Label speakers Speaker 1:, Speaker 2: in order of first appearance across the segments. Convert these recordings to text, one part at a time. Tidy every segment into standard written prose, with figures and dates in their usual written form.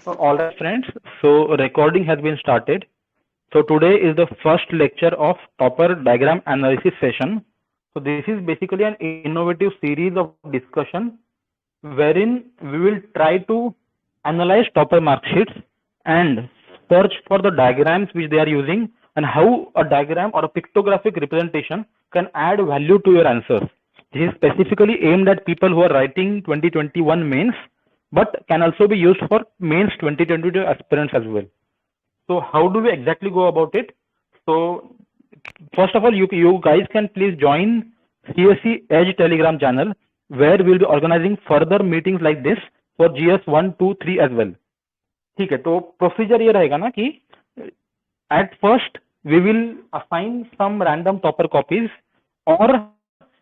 Speaker 1: All right, friends. So recording has been started. So today is the first lecture of Topper diagram analysis session. So this is basically an innovative series of discussion wherein we will try to analyze Topper mark sheets and search for the diagrams which they are using and how a diagram or a pictographic representation can add value to your answers. This is specifically aimed at people who are writing 2021 mains, but can also be used for mains 2022 aspirants as well. So how do we exactly go about it? So first of all, you guys can please join CSC Edge Telegram channel where we'll be organizing further meetings like this for GS 1, 2, 3 as well. ठीक है, तो procedure ये रहेगा ना कि at first we will assign some random topper copies, or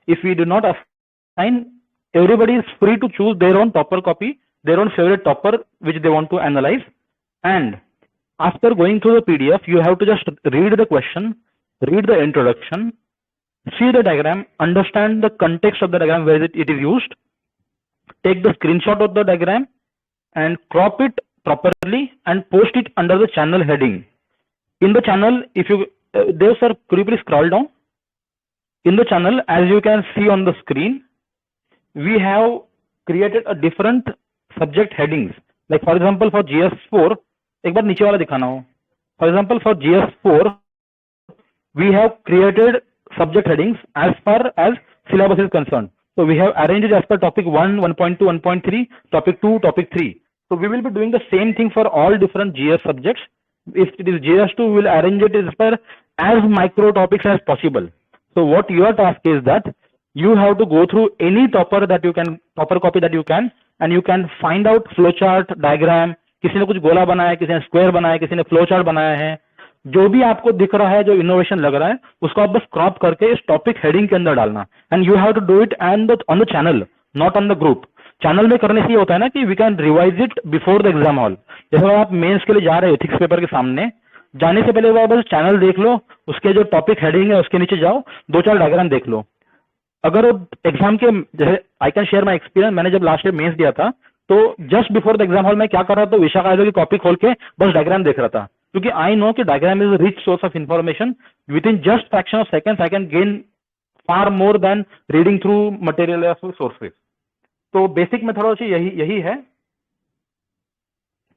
Speaker 1: if we do not assign, everybody is free to choose their own topper copy, their own favorite topper which they want to analyze. And after going through the PDF, you have to just read the question, read the introduction, see the diagram, understand the context of the diagram where it is used, take the screenshot of the diagram and crop it properly and post it under the channel heading. In the channel, if you, Dev sir, could you please scroll down? In the channel, as you can see on the screen, we have created a different subject headings. Like for example, for GS4, एक बार नीचे वाला दिखाना हो. For example, for GS4, we have created subject headings as far as syllabus is concerned. So we have arranged it as per topic 1, 1.2, 1.3, topic 2, topic 3. So we will be doing the same thing for all different GS subjects. If it is GS2, we will arrange it as per as micro topics as possible. So what your task is that you have to go through any topper that you can, topper copy that you can, and you can find out flowchart, diagram. किसी ने कुछ गोला बनाया है, किसी ने square बनाया है, किसी ने फ्लोचार्ट बनाया है. जो भी आपको दिख रहा है, जो इनोवेशन लग रहा है, उसको आप बस क्रॉप करके इस टॉपिक हेडिंग के अंदर डालना. And you have to do it and on the channel, not on the group. Channel में करने से ये होता है ना कि we can revise it before the exam hall. जैसे अगर आप मेंस के लिए जा रहे हो एथिक्स पेपर के सामने, जाने से पहले बस चैनल देख लो, उसके जो टॉपिक हेडिंग है उसके नीचे जाओ, 2-4 डायग्राम देख लो. अगर एग्जाम के, जैसे I can share my experience, मैंने जब लास्ट ईयर मेंस दिया था तो just before the exam hall में क्या कर रहा था, विशाखा आयोग की कॉपी खोल के बस डायग्राम देख रहा था, क्योंकि आई नो कि diagram is rich source of information. Within just fraction of seconds I can gain far more than reading through material या सोर्सेज. तो बेसिक मेथोडोलॉजी यही है.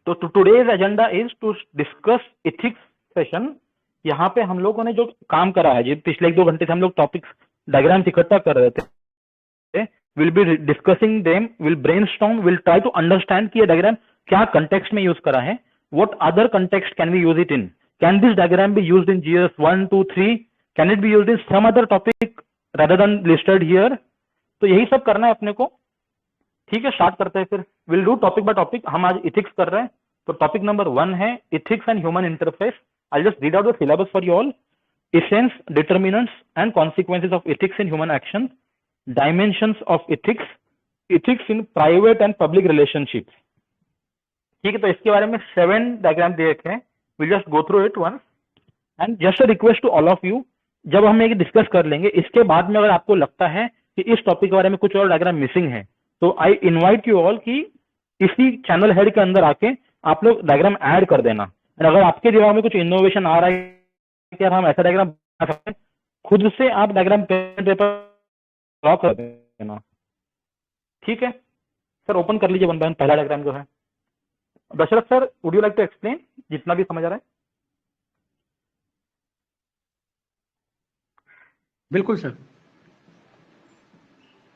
Speaker 1: तो today's agenda is to discuss ethics session. यहाँ पे हम लोगों ने जो काम करा है, जी पिछले 1-2 घंटे से हम लोग टॉपिक्स डायग्राम्स इकट्ठा कर रहे थे, will be discussing them, will brainstorm, will try to understand कि ये डायग्राम क्या कंटेक्स्ट में यूज करा है, what other context can we use it in, can this diagram be used in GS 1, 2, 3, can it be used in some other topic rather than listed here. तो यही सब करना है अपने को. ठीक है, स्टार्ट करते हैं फिर. Will do topic by topic. हम आज इथिक्स कर रहे हैं, तो टॉपिक नंबर 1 है ethics and human interface. I just read out the syllabus for you all. Essence, determinants and consequences of ethics in human action, dimensions of ethics, ethics in private and public relationships. ठीक है, तो इसके बारे में 7 diagram दे रखे हैं. Will just go through it once and just a request to all of you, जब हम ये डिस्कस कर लेंगे, इसके बाद में अगर आपको लगता है कि इस टॉपिक के बारे में कुछ और डायग्राम मिसिंग है, तो आई इनवाइट यू ऑल कि इसी चैनल हेड के अंदर आके आप लोग डायग्राम ऐड कर देना. और अगर आपके दिमाग में कुछ इनोवेशन आ रहा है कि हम ऐसा डायग्राम बना सकते हैं, खुद से आप डायग्राम पेन पेपर ड्रॉ कर देना. ठीक है सर, ओपन कर लीजिए वन बाय वन. पहला डायग्राम जो है, Dasharath sir, would you like to explain जितना भी समझ आ रहा है?
Speaker 2: बिल्कुल सर.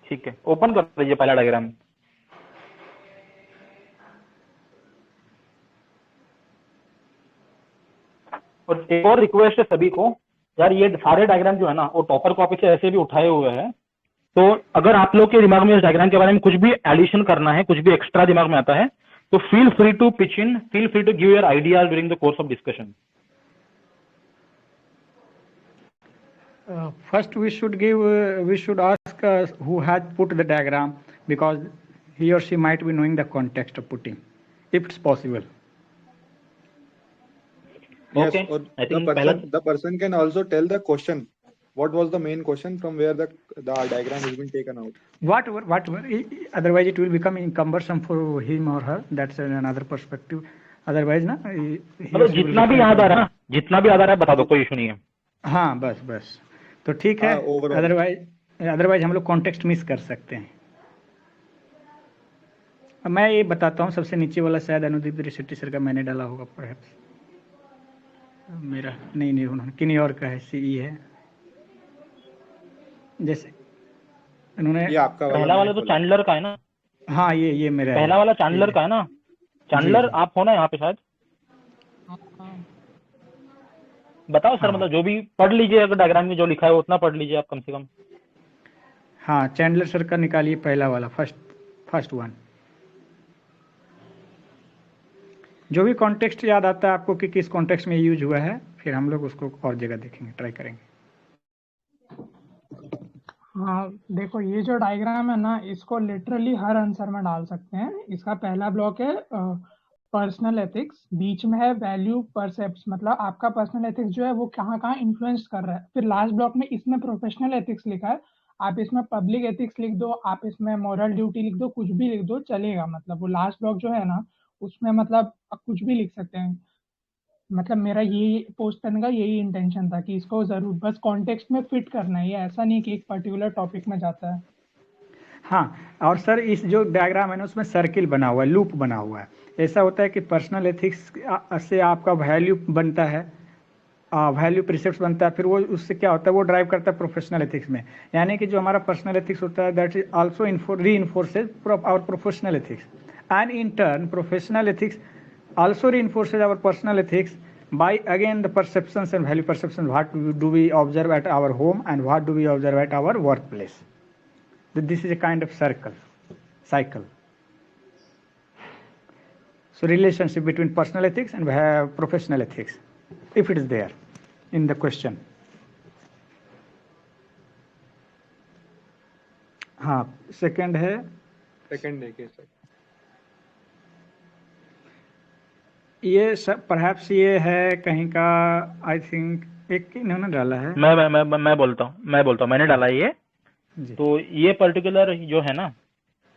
Speaker 1: ठीक है, ओपन कर लीजिए पहला डायग्राम. और एक और रिक्वेस्ट है सभी को, यार ये सारे डायग्राम जो है ना, वो टॉपर कॉपी से ऐसे भी उठाए हुए हैं. तो अगर आप लोग के दिमाग में इस डायग्राम के बारे में कुछ भी एडिशन करना है, कुछ भी एक्स्ट्रा दिमाग में आता है, तो feel free to pitch in, feel free to give your ideas during the course of discussion.
Speaker 2: First we should ask who had put the diagram, because he or she might be knowing the context of putting, if it's possible.
Speaker 3: Yes,
Speaker 1: Okay,
Speaker 3: or
Speaker 1: I think
Speaker 3: the person can also tell the question what was the main question from where the diagram has been taken out?
Speaker 2: Whatever. Otherwise, it will become cumbersome for him or her. That's another perspective. Otherwise, ना
Speaker 1: मतलब जितना भी याद आ रहा है बता दो, कोई इशू नहीं है.
Speaker 2: हाँ, बस तो ठीक है. अदरवाइज हम लोग कॉन्टेक्स्ट मिस कर सकते हैं. मैं ये बताता हूँ, सबसे नीचे वाला शायद अनुदीप त्रिशेट्टी सर का मैंने डाला होगा, परहैप्स मेरा नहीं उन्होंने किन्हीं और का है, सीई है. जैसे उन्होंने
Speaker 3: ये आपका
Speaker 1: पहला वाला तो चैंडलर का है ना.
Speaker 2: हाँ, ये मेरा
Speaker 1: पहला वाला चैंडलर का है ना. चैंडलर आप हो ना यहाँ पे शायद. बताओ सर, मतलब जो भी पढ़ लीजिए, अगर डायग्राम में जो लिखा है उतना पढ़ लीजिए आप कम से कम.
Speaker 2: हाँ, चैंडलर सर का निकालिए पहला वाला, फर्स्ट वन. जो भी कॉन्टेक्स्ट याद आता है आपको कि किस कॉन्टेक्स्ट में यूज हुआ है, फिर हम लोग उसको और जगह देखेंगे, ट्राई करेंगे.
Speaker 4: हाँ देखो, ये जो डायग्राम है ना, इसको लिटरली हर आंसर में डाल सकते हैं. इसका पहला ब्लॉक है पर्सनल एथिक्स, बीच में है वैल्यू परसेप्ट्स, मतलब आपका पर्सनल एथिक्स जो है वो कहाँ कहाँ इन्फ्लुएंस कर रहा है. फिर लास्ट ब्लॉक में इसमें प्रोफेशनल एथिक्स लिखा है. आप इसमें पब्लिक एथिक्स लिख दो, आप इसमें मॉरल ड्यूटी लिख दो, कुछ भी लिख दो चलेगा. मतलब वो लास्ट ब्लॉक जो है ना, उसमें मतलब आप कुछ भी लिख सकते हैं. मतलब मेरा ये पोस्ट करने का यही इंटेंशन था कि इसको जरूर बस कॉन्टेक्स्ट में फिट करना है. ये ऐसा नहीं कि एक पर्टिकुलर टॉपिक में जाता है.
Speaker 2: हाँ, और सर इस जो डायग्राम है ना, उसमें सर्किल बना हुआ है, लूप बना हुआ है. ऐसा होता है कि पर्सनल एथिक्स से आपका वैल्यू बनता है, वैल्यू प्रिसेप्ट्स बनता है. फिर वो उससे क्या होता है, वो ड्राइव करता है प्रोफेशनल एथिक्स में. यानी कि जो हमारा पर्सनल एथिक्स होता है, that is also reinforces our professional ethics, and in turn professional ethics also reinforces our personal ethics by again the perceptions and value perceptions. What do we observe at our home and what do we observe at our workplace? This is a kind of cycle. So relationship between personal ethics and professional ethics, if it is there in the question. हाँ, second है
Speaker 3: sir.
Speaker 2: ये सब perhaps ये है कहीं का, I think एक इन्होंने डाला है.
Speaker 1: मैं बोलता हूँ मैंने डाला ये. तो ये पर्टिकुलर जो है ना,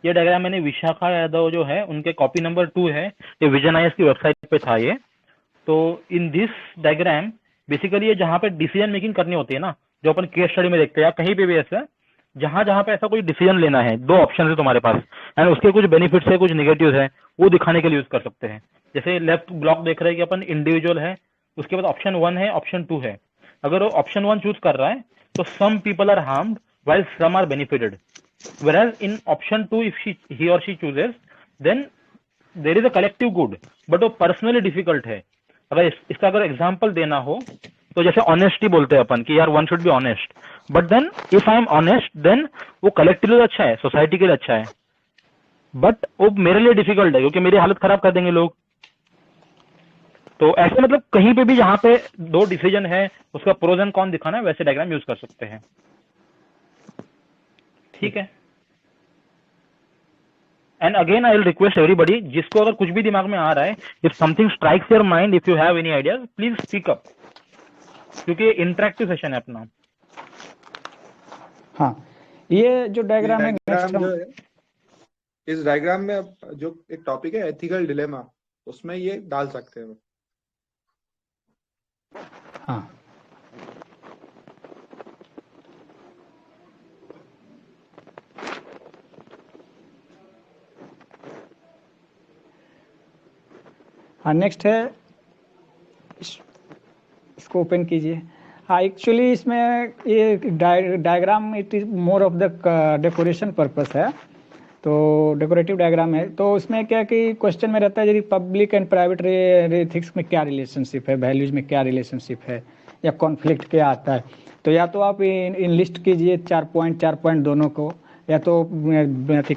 Speaker 1: ये डायग्राम मैंने विशाखा यादव जो है उनके कॉपी नंबर 2 है, ये विजन आईएएस की वेबसाइट पे था ये. तो इन दिस डायग्राम बेसिकली ये जहाँ पे डिसीजन मेकिंग करनी होती है ना, जो अपन केस स्टडी में देखते हैं या कहीं पे भी ऐसा, जहां पे ऐसा कोई डिसीजन लेना है, 2 ऑप्शन है तुम्हारे पास एंड उसके कुछ बेनिफिट्स है, कुछ नेगेटिव्स है, वो दिखाने के लिए यूज कर सकते हैं. जैसे लेफ्ट ब्लॉक देख रहे हैं कि अपन इंडिविजुअल है, उसके बाद ऑप्शन 1 है, ऑप्शन 2 है. अगर वो ऑप्शन 1 चूज कर रहा है तो some people are harmed while some are benefited, whereas in option 2 if he or she chooses, then there is a collective good, but वो personally difficult है. अगर इसका अगर एग्जांपल देना हो तो जैसे ऑनेस्टी बोलते हैं अपन कि यार one should be honest, but then if I am honest then वो कलेक्टिवली अच्छा है, सोसाइटी के लिए अच्छा है, बट वो मेरे लिए डिफिकल्ट है क्योंकि मेरी हालत खराब कर देंगे लोग. तो ऐसे मतलब कहीं पे भी जहां पे 2 डिसीजन है उसका प्रोज एंड कॉन दिखाना है, वैसे डायग्राम यूज कर सकते हैं. ठीक है. And again I will request everybody, जिसको अगर कुछ भी दिमाग में आ रहा है, if something strikes your mind, if you have any ideas, please speak up, क्योंकि इंटरेक्टिव सेशन है अपना.
Speaker 2: हाँ, ये जो डायग्राम है,
Speaker 3: इस डायग्राम में जो एक टॉपिक है एथिकल डिलेमा, उसमें ये डाल सकते हैं.
Speaker 2: हाँ, हाँ, नेक्स्ट है, इसको ओपन कीजिए. हाँ, एक्चुअली इसमें ये diagram it is more of the decoration purpose है, तो डेकोरेटिव डायग्राम है. तो उसमें क्या कि क्वेश्चन में रहता है यदि पब्लिक एंड प्राइवेट एथिक्स में क्या रिलेशनशिप है, वैल्यूज में क्या रिलेशनशिप है, या कॉन्फ्लिक्ट क्या आता है. तो या तो आप इन लिस्ट कीजिए 4 पॉइंट दोनों को, या तो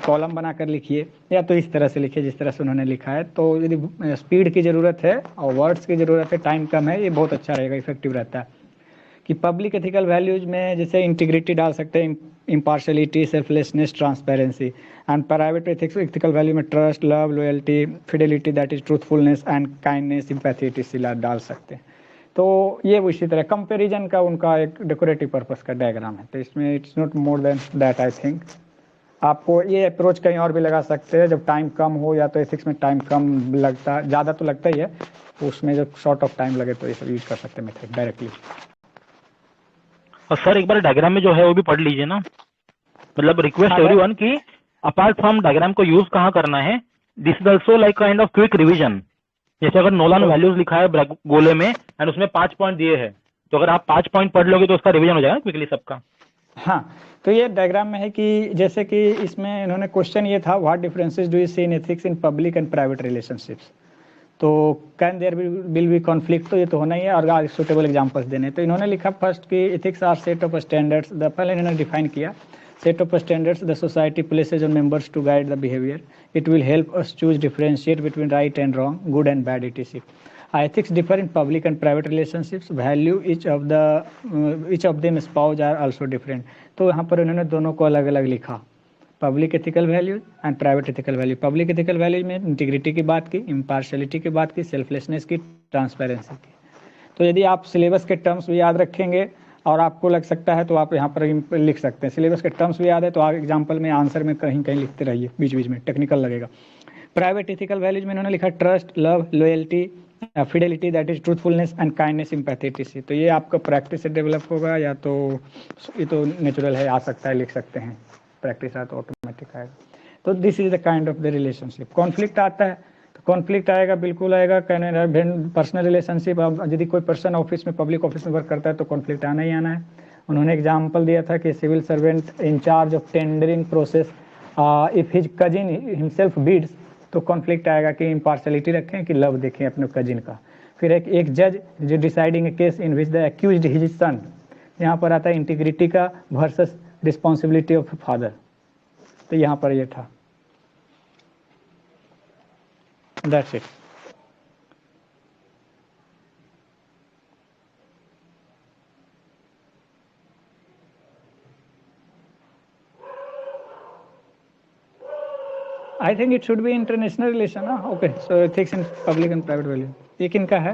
Speaker 2: कॉलम बनाकर लिखिए, या तो इस तरह से लिखिए जिस तरह से उन्होंने लिखा है. तो यदि स्पीड की ज़रूरत है और वर्ड्स की ज़रूरत है, टाइम कम है, ये बहुत अच्छा रहेगा, इफेक्टिव रहता है. कि पब्लिक एथिकल वैल्यूज में जैसे इंटीग्रिटी डाल सकते हैं, impartiality, selflessness, transparency. And private ethical value में trust, love, loyalty, fidelity, that is truthfulness and kindness, sympathy, इटिसिला डाल सकते हैं. तो ये उसी तरह कंपैरिजन का उनका एक डेकोरेटिव पर्पस का डायग्राम है। तो इसमें it's not more than that I think. आपको ये अप्रोच कहीं और भी लगा सकते हैं जब टाइम कम हो, या तो एथिक्स में टाइम कम लगता, ज़्यादा तो लगता ही है, उसमें जब शॉर्ट ऑफ टाइम लगे तो ये सब यूज कर सकते हैं मेथड डायरेक्टली।
Speaker 1: और सर एक बार डायग्राम में जो है वो भी पढ़ लीजिए ना, मतलब रिक्वेस्ट एवरीवन कि अपार्ट फ्रॉम डायग्राम को यूज कहाँ करना है, this is also like kind of quick revision. जैसे अगर नोलान वैल्यूज लिखा है गोले में एंड उसमें 5 पॉइंट दिए हैं, तो अगर आप 5 पॉइंट पढ़ लोगे तो उसका रिवीजन हो जाएगा क्विकली सबका।
Speaker 2: हाँ, तो ये डायग्राम में है कि जैसे कि इसमें इन्होंने क्वेश्चन ये था, what differences do you see in ethics in public and private relationships. तो can there will be conflict, तो ये तो होना ही है, और सुटेबल एग्जांपल्स देने। तो इन्होंने लिखा फर्स्ट कि ethics are set of standards, the पहले इन्होंने डिफाइन किया, set of standards the society places on members to guide the behavior. It will help us choose, differentiate between right and wrong, good and bad, etc. Ethics differ in public and private relationships. Value each of them spouse are also different. तो यहाँ पर उन्होंने दोनों को अलग अलग लिखा, public ethical values and private ethical value. Public ethical values में इंटीग्रिटी की बात की, इम्पार्शलिटी की बात की, सेल्फलेसनेस की, ट्रांसपेरेंसी की। तो यदि आप सिलेबस के टर्म्स भी याद रखेंगे और आपको लग सकता है तो आप यहाँ पर लिख सकते हैं। सिलेबस के टर्म्स भी याद है तो आप एग्जाम्पल में आंसर में कहीं कहीं लिखते रहिए, बीच बीच में टेक्निकल लगेगा। प्राइवेट एथिकल वैल्यूज में इन्होंने लिखा trust, love, loyalty, fidelity, that is truthfulness and kindness, sympathy, etc. तो ये आपका प्रैक्टिस से डेवलप होगा, या तो ये तो नेचुरल है, आ सकता है, लिख सकते हैं, प्रैक्टिस है तो ऑटोमेटिक आएगा। तो this is the kind of the relationship. Conflict आता है तो कॉन्फ्लिक्ट आएगा, बिल्कुल आएगा। पर्सनल रिलेशनशिप, यदि कोई पर्सन ऑफिस में, पब्लिक ऑफिस में वर्क करता है तो कॉन्फ्लिक्ट आना ही आना है। उन्होंने एग्जाम्पल दिया था कि civil servant in charge of tendering process, if his cousin himself bids, तो कॉन्फ्लिक्ट आएगा कि इम्पार्शलिटी रखें कि लव देखें अपने कजिन का। फिर एक जज जो deciding A case in which the accused his son, यहाँ पर आता है इंटीग्रिटी का वर्सेस रिस्पॉन्सिबिलिटी ऑफ फादर। तो यहाँ पर ये था, that's it. I think it should be international relation, ना? Okay, so ethics in public and private value. ये किनका है?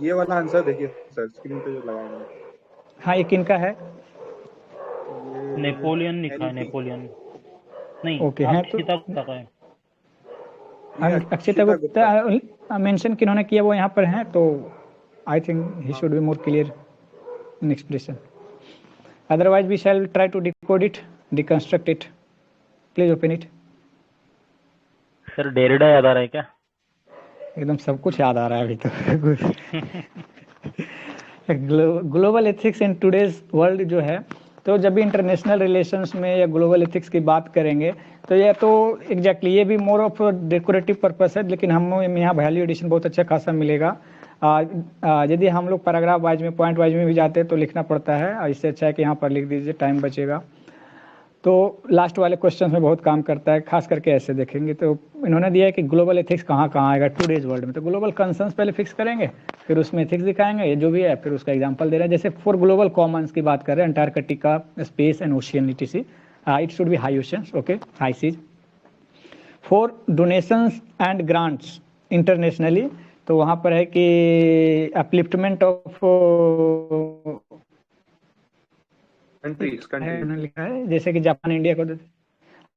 Speaker 3: ये वाला आंसर देखिए सर, स्क्रीन पे जो लगाया है।
Speaker 2: हाँ, ये किनका है?
Speaker 1: नेपोलियन लिखा है, नेपोलियन नहीं,
Speaker 2: ओके, है तो
Speaker 1: अक्षिता गुप्ता का है।
Speaker 2: अक्षिता गुप्ता मेंशन किन्होंने किया वो यहाँ पर हैं, तो I think he should be more clear in expression. Otherwise we shall try to decode it, deconstruct it. Please open it.
Speaker 1: Sir Derrida याद आ रहा है क्या?
Speaker 2: एकदम सब कुछ याद आ रहा है अभी तो। Global ethics in today's world जो है, तो जब भी इंटरनेशनल रिलेशंस में या ग्लोबल एथिक्स की बात करेंगे तो ये तो एग्जैक्टली ये भी मोर ऑफ डेकोरेटिव पर्पस है, लेकिन हम यहाँ वैल्यू एडिशन बहुत अच्छा खासा मिलेगा। यदि हम लोग पैराग्राफ वाइज में, पॉइंट वाइज में भी जाते हैं तो लिखना पड़ता है, इससे अच्छा है कि यहाँ पर लिख दीजिए, टाइम बचेगा। तो लास्ट वाले क्वेश्चन में बहुत काम करता है, खास करके ऐसे देखेंगे। तो इन्होंने दिया है कि ग्लोबल एथिक्स कहाँ कहाँ आएगा टुडेज वर्ल्ड में। तो ग्लोबल कंसर्न्स पहले फिक्स करेंगे, फिर उसमें एथिक्स दिखाएंगे, ये जो भी है, फिर उसका एग्जांपल दे रहा है। जैसे फॉर ग्लोबल कॉमन्स की बात कर रहे हैं, Antarctica, space and ocean, etc. It should be high oceans, okay, high seas. For donations and grants internationally, तो वहाँ पर है कि अपलिफ्टमेंट ऑफ कंट्रीज लिखा है, जैसे कि जापान इंडिया को देते,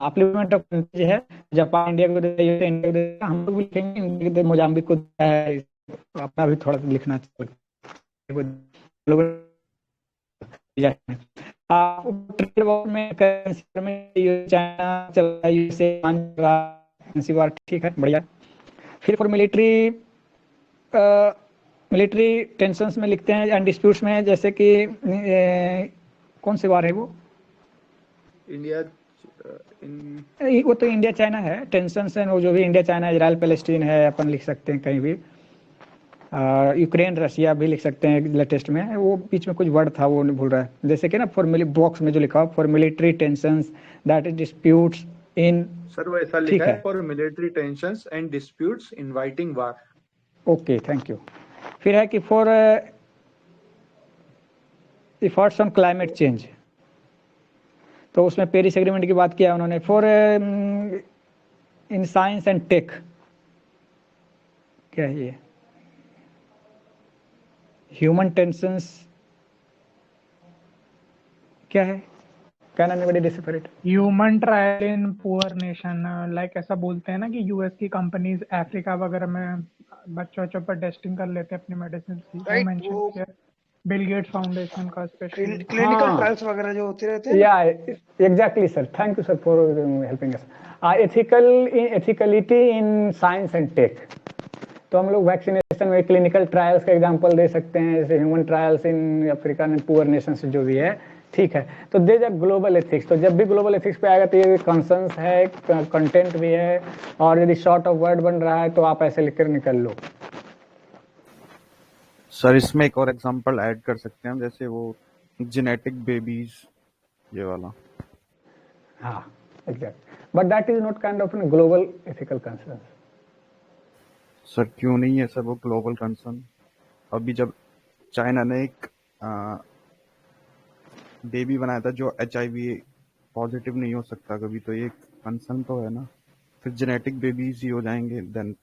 Speaker 2: अपलिफ्टमेंट ऑफ कंट्रीज है, जापान इंडिया को देते हैं, इंडिया को देते हैं, हम लोग भी लिखेंगे, मोजाम्बिक को देता है, अपना भी थोड़ा लिखना चाहिए। ट्रेड वॉर में चाइना चला, यूएसए ठीक है, बढ़िया। फिर फॉर मिलिट्री टेंशंस में लिखते हैं एंड डिस्प्यूट्स में, जैसे कि कौन सी वार है वो,
Speaker 3: इंडिया
Speaker 2: वो तो इंडिया चाइना है, टेंशंस है वो जो भी इंडिया चाइना, इजराइल पैलेस्टीन है, अपन लिख सकते हैं कहीं भी। यूक्रेन रशिया भी लिख सकते हैं लेटेस्ट में, वो बीच में कुछ वर्ड था वो नहीं भूल रहा है, जैसे कि ना फॉर बॉक्स में जो लिखा for military tensions that is disputes in,
Speaker 3: sir वो ऐसा लिखा है for military tensions and disputes inviting war.
Speaker 2: Okay, thank you. फिर है कि for efforts on climate change, तो उसमें पेरिस एग्रीमेंट की बात किया उन्होंने। For in science and tech, क्या है ये, ह्यूमन टेंशंस क्या है? Can anybody decipher it?
Speaker 4: Human trial in poor nation, like ऐसा बोलते हैं ना कि यूएस की कंपनीज अफ्रीका वगैरह में बच्चों पर टेस्टिंग कर लेते हैं अपनी मेडिसिन की। वो
Speaker 5: राइट,
Speaker 4: मेंशन
Speaker 5: वो
Speaker 4: किया बिल गेट्स फाउंडेशन का स्पेशली।
Speaker 5: क्लिनिकल
Speaker 2: हाँ।
Speaker 5: ट्रायल्स वगैरह जो होते रहते हैं ना।
Speaker 2: या exactly sir, thank you sir for helping us. Ethicality in science and tech, तो हम लोग वैक्सीनेशन में क्लिनिकल ट्रायल्स का एग्जांपल दे सकते हैं, जैसे human trials in African and poor nation से जो भी है, ठीक है। तो दे जब ग्लोबल एथिक्स, तो जब भी ग्लोबल एथिक्स पे आएगा तो ये कंसर्न्स है, कंटेंट भी है, और यदि शॉर्ट ऑफ वर्ड बन रहा है तो आप ऐसे लिखकर निकल लो।
Speaker 6: सर इसमें एक और एग्जांपल ऐड कर सकते हैं हम, जैसे वो जेनेटिक बेबीज, ये वाला।
Speaker 2: हाँ exact, but that is not kind of global ethical concern.
Speaker 6: Sir क्यों नहीं है सर वो ग्लोबल कंसर्न? अभी जब चाइना ने एक बेबी बनाया था जो HIV पॉजिटिव नहीं हो सकता कभी, तो ये कंसर्न तो है ना। फिर जेनेटिक बेबीज ही हो जाएंगे, देन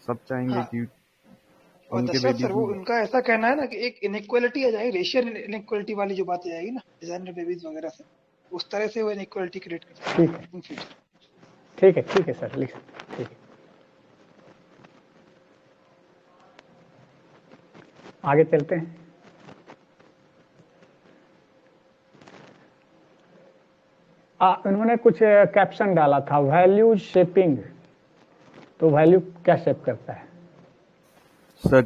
Speaker 6: सब चाहेंगे
Speaker 5: हाँ।
Speaker 6: कि
Speaker 5: और
Speaker 6: उनके
Speaker 5: दशरथ
Speaker 6: बेबी।
Speaker 5: सर, वो उनका ऐसा कहना है ना कि एक इनइक्वालिटी आ जाएगी, रेशियल इनइक्वालिटी वाली जो बात आ जाएगी ना डिजाइनर बेबीज वगैरह से, उस तरह से वो इनइक्वालिटी क्रिएट कर सकते
Speaker 2: ठीक है,
Speaker 5: इन फ्यूचर।
Speaker 2: ठीक है सर, लिख, ठीक है। आगे चलते हैं। उन्होंने कुछ कैप्शन डाला था, वैल्यू शेपिंग, तो वैल्यू क्या शेप करता है?
Speaker 6: सर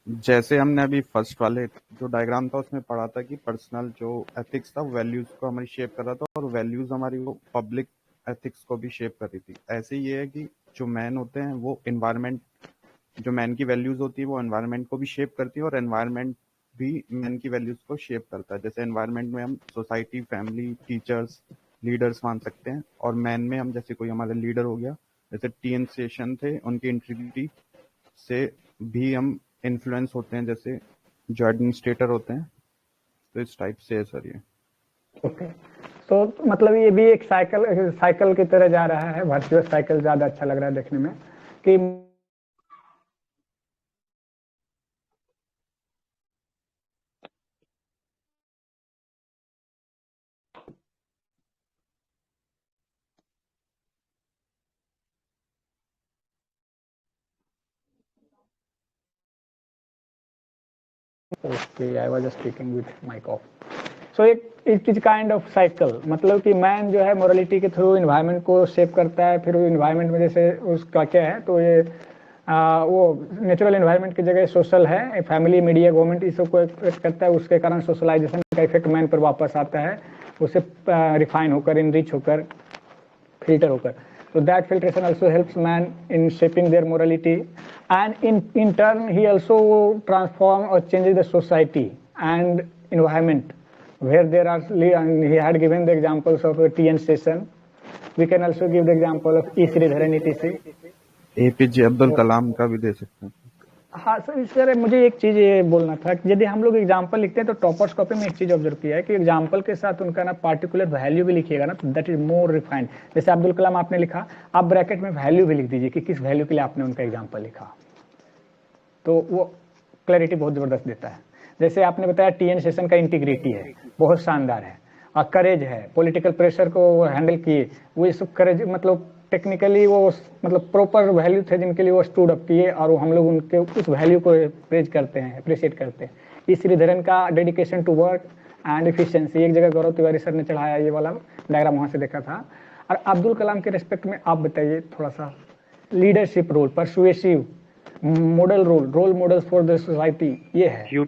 Speaker 6: जैसे हमने अभी फर्स्ट वाले जो डायग्राम था उसमें पढ़ा था कि पर्सनल जो एथिक्स था वैल्यूज को हमारी शेप कर रहा था, और वैल्यूज हमारी वो पब्लिक एथिक्स को भी शेप कर रही थी। ऐसे ही है कि जो मैन होते हैं वो एनवायरनमेंट, जो मैन की वैल्यूज होती है वो एनवायरनमेंट को भी शेप करती है, और एनवायरनमेंट भी मैन की वैल्यूज को शेप करता है। जैसे एनवायरनमेंट में हम सोसाइटी, फैमिली, टीचर्स, लीडर्स मान सकते हैं, और मैन में हम जैसे कोई हमारा लीडर हो गया, जैसे TN सेशन थे, उनकी इंटीग्रिटी से भी हम इन्फ्लुएंस होते हैं, जैसे जो एडमिनिस्ट्रेटर होते हैं। तो इस टाइप से है सर ये।
Speaker 2: ओके, तो मतलब ये भी एक साइकिल की तरह जा रहा है, वर्चुअस साइकिल ज्यादा अच्छा लग रहा है देखने में कि okay, I was just speaking with mic off. So it is kind of cycle, मतलब कि मैन जो है मोरालिटी के थ्रू इन्वायरमेंट को शेप करता है, फिर इन्वायरमेंट में जैसे उसका क्या है, तो ये वो नेचुरल इन्वायरमेंट की जगह सोशल है, फैमिली, मीडिया, गवर्नमेंट इस सब को इफेक्ट करता है, उसके कारण सोशलाइजेशन का इफेक्ट मैन पर वापस आता है, उससे रिफाइन होकर, इनरिच होकर, फिल्टर होकर। So that filtration also helps man in shaping their morality, and in turn he also transform or changes the society and environment where there are, and he had given the examples of TN Session. We can also give the example of E. Sridharan etc.
Speaker 6: APJ Abdul Kalam का भी दे सकते हैं।
Speaker 2: हाँ sir, इस तरह मुझे एक चीज ये बोलना था कि यदि हम लोग एग्जाम्पल लिखते हैं तो टॉपर्स कॉपी में एक चीज ऑब्जर्व किया है कि एग्जाम्पल के साथ उनका ना पार्टिकुलर वैल्यू भी लिखिएगा ना, तो दैट इज मोर रिफाइंड। जैसे अब्दुल कलाम आपने लिखा, आप ब्रैकेट में वैल्यू भी लिख दीजिए कि किस वैल्यू के लिए आपने उनका एग्जाम्पल लिखा, तो वो क्लैरिटी बहुत जबरदस्त देता है। जैसे आपने बताया TN सेशन का इंटीग्रिटी है, बहुत शानदार है, और करेज है, पॉलिटिकल प्रेशर को हैंडल किए, वो ये सब करेज, मतलब टेक्निकली वो मतलब प्रॉपर वैल्यू थे जिनके लिए वो स्टूड अप किए, और वो हम लोग उनके उस वैल्यू को प्रेज करते हैं, अप्रिशिएट करते हैं। इस श्रीधरन का dedication to work and efficiency, एक जगह गौरव तिवारी सर ने चढ़ाया ये वाला डायग्राम, वहां से देखा था। और अब्दुल कलाम के रिस्पेक्ट में आप बताइए थोड़ा सा, leadership role, persuasive, model role model for the society, ये है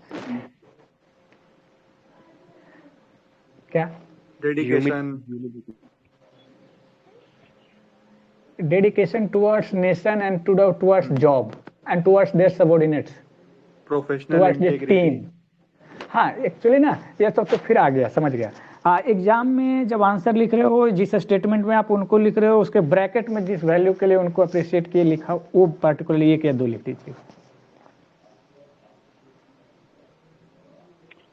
Speaker 2: क्या? Dedication towards nation and towards job and towards their subordinates,
Speaker 3: professional
Speaker 2: team. हाँ एक्चुअली ना ये सब तो फिर आ गया, समझ गया। एग्जाम में जब आंसर लिख रहे हो, जिस स्टेटमेंट में आप उनको लिख रहे हो, उसके ब्रैकेट में जिस वैल्यू के लिए उनको अप्रिशिएट किए लिखा, वो पर्टिकुलरली एक या दो लिख दीजिए।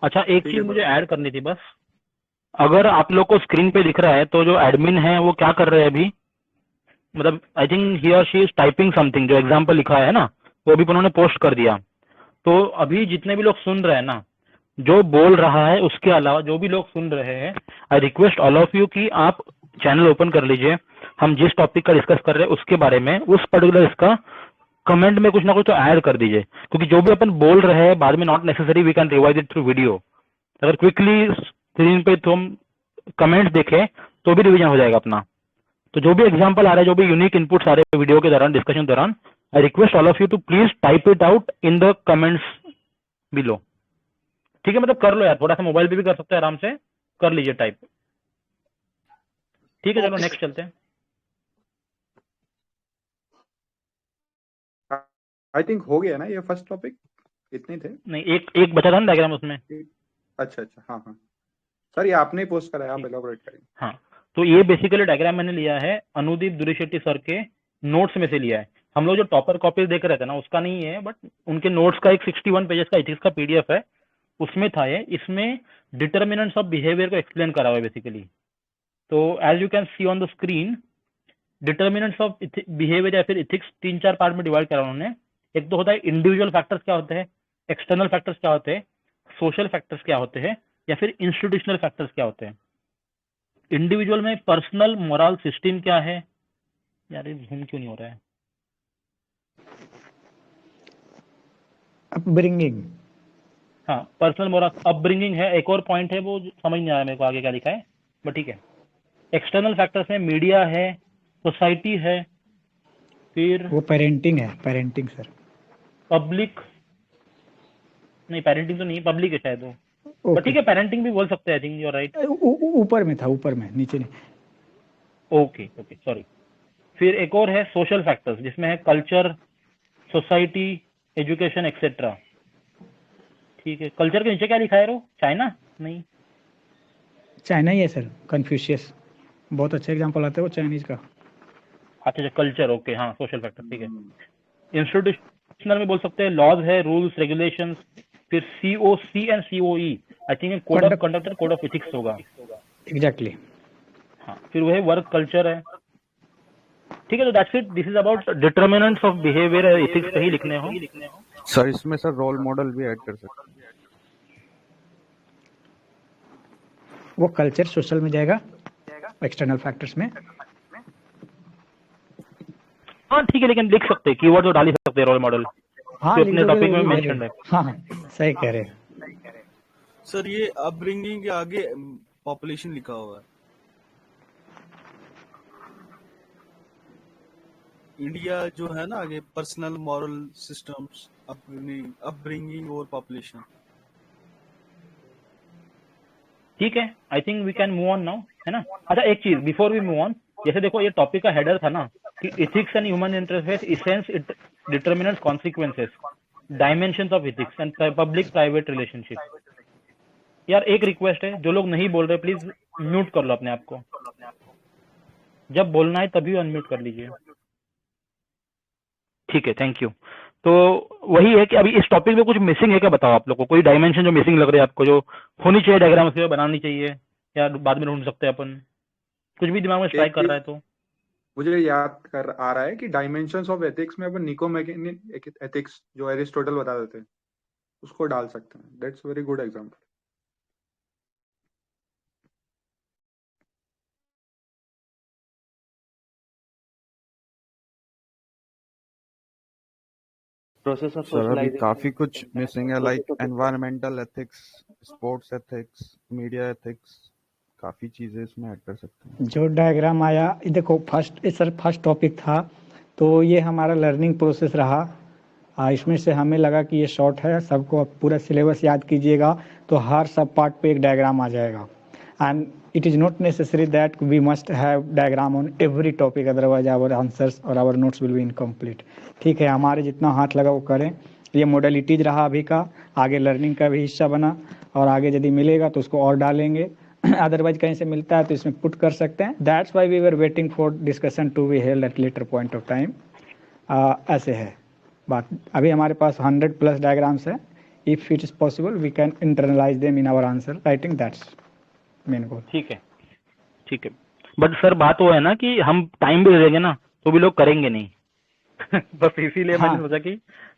Speaker 1: अच्छा, एक चीज मुझे ऐड करनी थी बस। अगर आप लोग को स्क्रीन पे दिख रहा है तो जो एडमिन है वो क्या कर रहे हैं अभी, मतलब आई थिंक ही और शी इज टाइपिंग समथिंग, जो एग्जाम्पल लिखा है ना वो भी उन्होंने पोस्ट कर दिया। तो अभी जितने भी लोग सुन रहे हैं ना, जो बोल रहा है उसके अलावा जो भी लोग सुन रहे हैं, आई रिक्वेस्ट ऑल ऑफ यू कि आप चैनल ओपन कर लीजिए, हम जिस टॉपिक का डिस्कस कर रहे हैं उसके बारे में उस पर्टिकुलर इसका कमेंट में कुछ ना कुछ तो ऐड कर दीजिए, क्योंकि जो भी अपन बोल रहे हैं बाद में not necessary we can revise it through video. अगर क्विकली स्क्रीन पे तो हम कमेंट्स देखें तो भी रिवीजन हो जाएगा अपना। तो जो भी एग्जांपल आ रहा है, जो भी यूनिक इनपुट्स आ रहे हैं वीडियो के दौरान, डिस्कशन के दौरान, I request all of you to please type it out in the comments below. ठीक है, मतलब कर लो यार, थोड़ा सा मोबाइल पे भी कर सकते हैं, आराम से कर लीजिए टाइप। ठीक है, चलो नेक्स्ट चलते हैं।
Speaker 3: आई थिंक हो गया ना ये फर्स्ट टॉपिक, इतने थे?
Speaker 1: नहीं, एक बचा था ना डायग्राम उसमें।
Speaker 3: अच्छा, हाँ हाँ सर, ये आपने ही पोस्ट करा है, आप एलॉबरेट करें।
Speaker 1: हाँ, तो ये बेसिकली डायग्राम मैंने लिया है अनुदीप दुरीशेट्टी सर के नोट्स में से लिया है। हम लोग जो टॉपर कॉपीज देख रहे थे ना उसका नहीं है, बट उनके नोट्स का एक 61 पेजेस का एथिक्स का पीडीएफ है, उसमें था ये। इसमें डिटर्मिनेंट्स ऑफ बिहेवियर को एक्सप्लेन करा हुआ है बेसिकली। तो as you can see on the screen, determinants of behaviour या फिर इथिक्स 3-4 पार्ट में डिवाइड करा उन्होंने। एक तो होता है इंडिविजुअल फैक्टर्स क्या होते हैं, एक्सटर्नल फैक्टर्स क्या होते हैं, सोशल फैक्टर्स क्या होते हैं, या फिर इंस्टीट्यूशनल फैक्टर्स क्या होते हैं। इंडिविजुअल में पर्सनल मोरल सिस्टम क्या है, यार ये जूम क्यों नहीं हो रहा है,
Speaker 2: अपब्रिंगिंग,
Speaker 1: हाँ पर्सनल मोरल अपब्रिंगिंग है। एक और पॉइंट है वो समझ नहीं आया मेरे को आगे क्या लिखा है, बट ठीक है। एक्सटर्नल फैक्टर्स में मीडिया है, सोसाइटी है, फिर
Speaker 2: वो पेरेंटिंग है, पेरेंटिंग सर।
Speaker 1: पब्लिक नहीं, पेरेंटिंग तो नहीं, पब्लिक है शायद वो,
Speaker 2: ओके,
Speaker 1: बट ठीक है पेरेंटिंग भी बोल सकते हैं, I think you are right.
Speaker 2: ऊपर में था, ऊपर में, नीचे नहीं।
Speaker 1: Okay okay sorry. फिर एक और है सोशल फैक्टर्स, जिसमें है कल्चर, सोसाइटी, एजुकेशन एक्सेट्रा। ठीक है, कल्चर के नीचे क्या लिखा है रो, चाइना? नहीं,
Speaker 2: चाइना ही है सर, कन्फ्यूशियस, बहुत अच्छा एग्जांपल आता है वो चाइनीज का।
Speaker 1: अच्छा कल्चर, ओके हाँ, सोशल फैक्टर ठीक है। इंस्टीट्यूशनल में बोल सकते हैं लॉज है, रूल्स रेगुलेशंस, फिर COC and COE, I think code of conduct and code of ethics होगा।
Speaker 2: एग्जैक्टली।
Speaker 1: हाँ, फिर वो है वर्क कल्चर है। ठीक है, तो that's it, this is about determinants of behaviour और एथिक्स कहीं लिखने हो।
Speaker 6: सर इसमें सर रोल मॉडल भी ऐड कर सकते हैं।
Speaker 2: वो कल्चर सोशल में जाएगा, एक्सटर्नल फैक्टर्स में।
Speaker 1: हाँ ठीक है, लेकिन लिख सकते हैं, कीवर्ड तो डाल ही सकते हैं रोल मॉडल,
Speaker 2: हाँ,
Speaker 1: जो अपने टॉपिक में मेंशन है।
Speaker 2: हाँ सही कह रहे हैं
Speaker 7: सर। ये अपब्रिंगिंग के आगे पॉपुलेशन लिखा हुआ है। इंडिया जो है ना आगे, पर्सनल मॉरल सिस्टम्स, अपब्रिंगिंग और पॉपुलेशन।
Speaker 1: ठीक है, I think we can move on now, है ना। अच्छा एक चीज बिफोर वी मूव ऑन, जैसे देखो ये टॉपिक का हेडर था ना कि ethics and human interface, essence, determinants, consequences, dimensions of ethics and public private relationship. यार एक रिक्वेस्ट है, जो लोग नहीं बोल रहे प्लीज म्यूट कर लो अपने आप को, जब बोलना है तभी अनम्यूट कर लीजिए। ठीक है, थैंक यू। तो वही है कि अभी इस टॉपिक में कुछ मिसिंग है क्या, बताओ आप लोग को, कोई डायमेंशन जो मिसिंग लग रही है आपको, जो होनी चाहिए डायग्राम से बनानी चाहिए, या बाद में ढूंढ सकते हैं अपन, कुछ भी दिमाग में स्ट्राइक कर रहा है तो।
Speaker 3: मुझे याद कर आ रहा है कि डायमेंशंस ऑफ एथिक्स में अपन निकोमैकियन एथिक्स जो एरिस्टोटल बता देते हैं उसको डाल सकते हैं। That's very good example.
Speaker 8: Process of
Speaker 6: sir अभी
Speaker 8: सोशलाइजेशन।
Speaker 6: काफी कुछ मिसिंग है, like environmental ethics, sports ethics, media ethics, काफी चीजें इसमें ऐड कर सकते हैं।
Speaker 2: जो डायग्राम आया, ये देखो फर्स्ट टॉपिक था, तो ये हमारा लर्निंग प्रोसेस रहा। इसमें से हमें लगा कि ये शॉर्ट है, सबको पूरा सिलेबस याद कीजिएगा तो हर सब पार्ट पे एक डायग्राम आ जाएगा। And it is not necessary that we must have diagram on every topic, otherwise our answers और our notes will be incomplete. ठीक है, हमारे जितना हाथ लगा वो करें। ये मॉडलिटीज रहा अभी का, आगे लर्निंग का भी हिस्सा बना, और आगे यदि मिलेगा तो उसको और डालेंगे, अदरवाइज कहीं से मिलता है तो इसमें पुट कर सकते हैं। That's why we were waiting for discussion to be held at later point of time. ऐसे है बात। अभी हमारे पास 100+ डायग्राम्स है। If it is possible we can internalise them in our answer writing, that's main goal.
Speaker 1: ठीक है, ठीक है, बट सर बात वो है ना कि हम टाइम भी दे देंगे ना तो भी लोग करेंगे नहीं बस इसीलिए
Speaker 2: हाँ,
Speaker 1: मैंने सोचा कि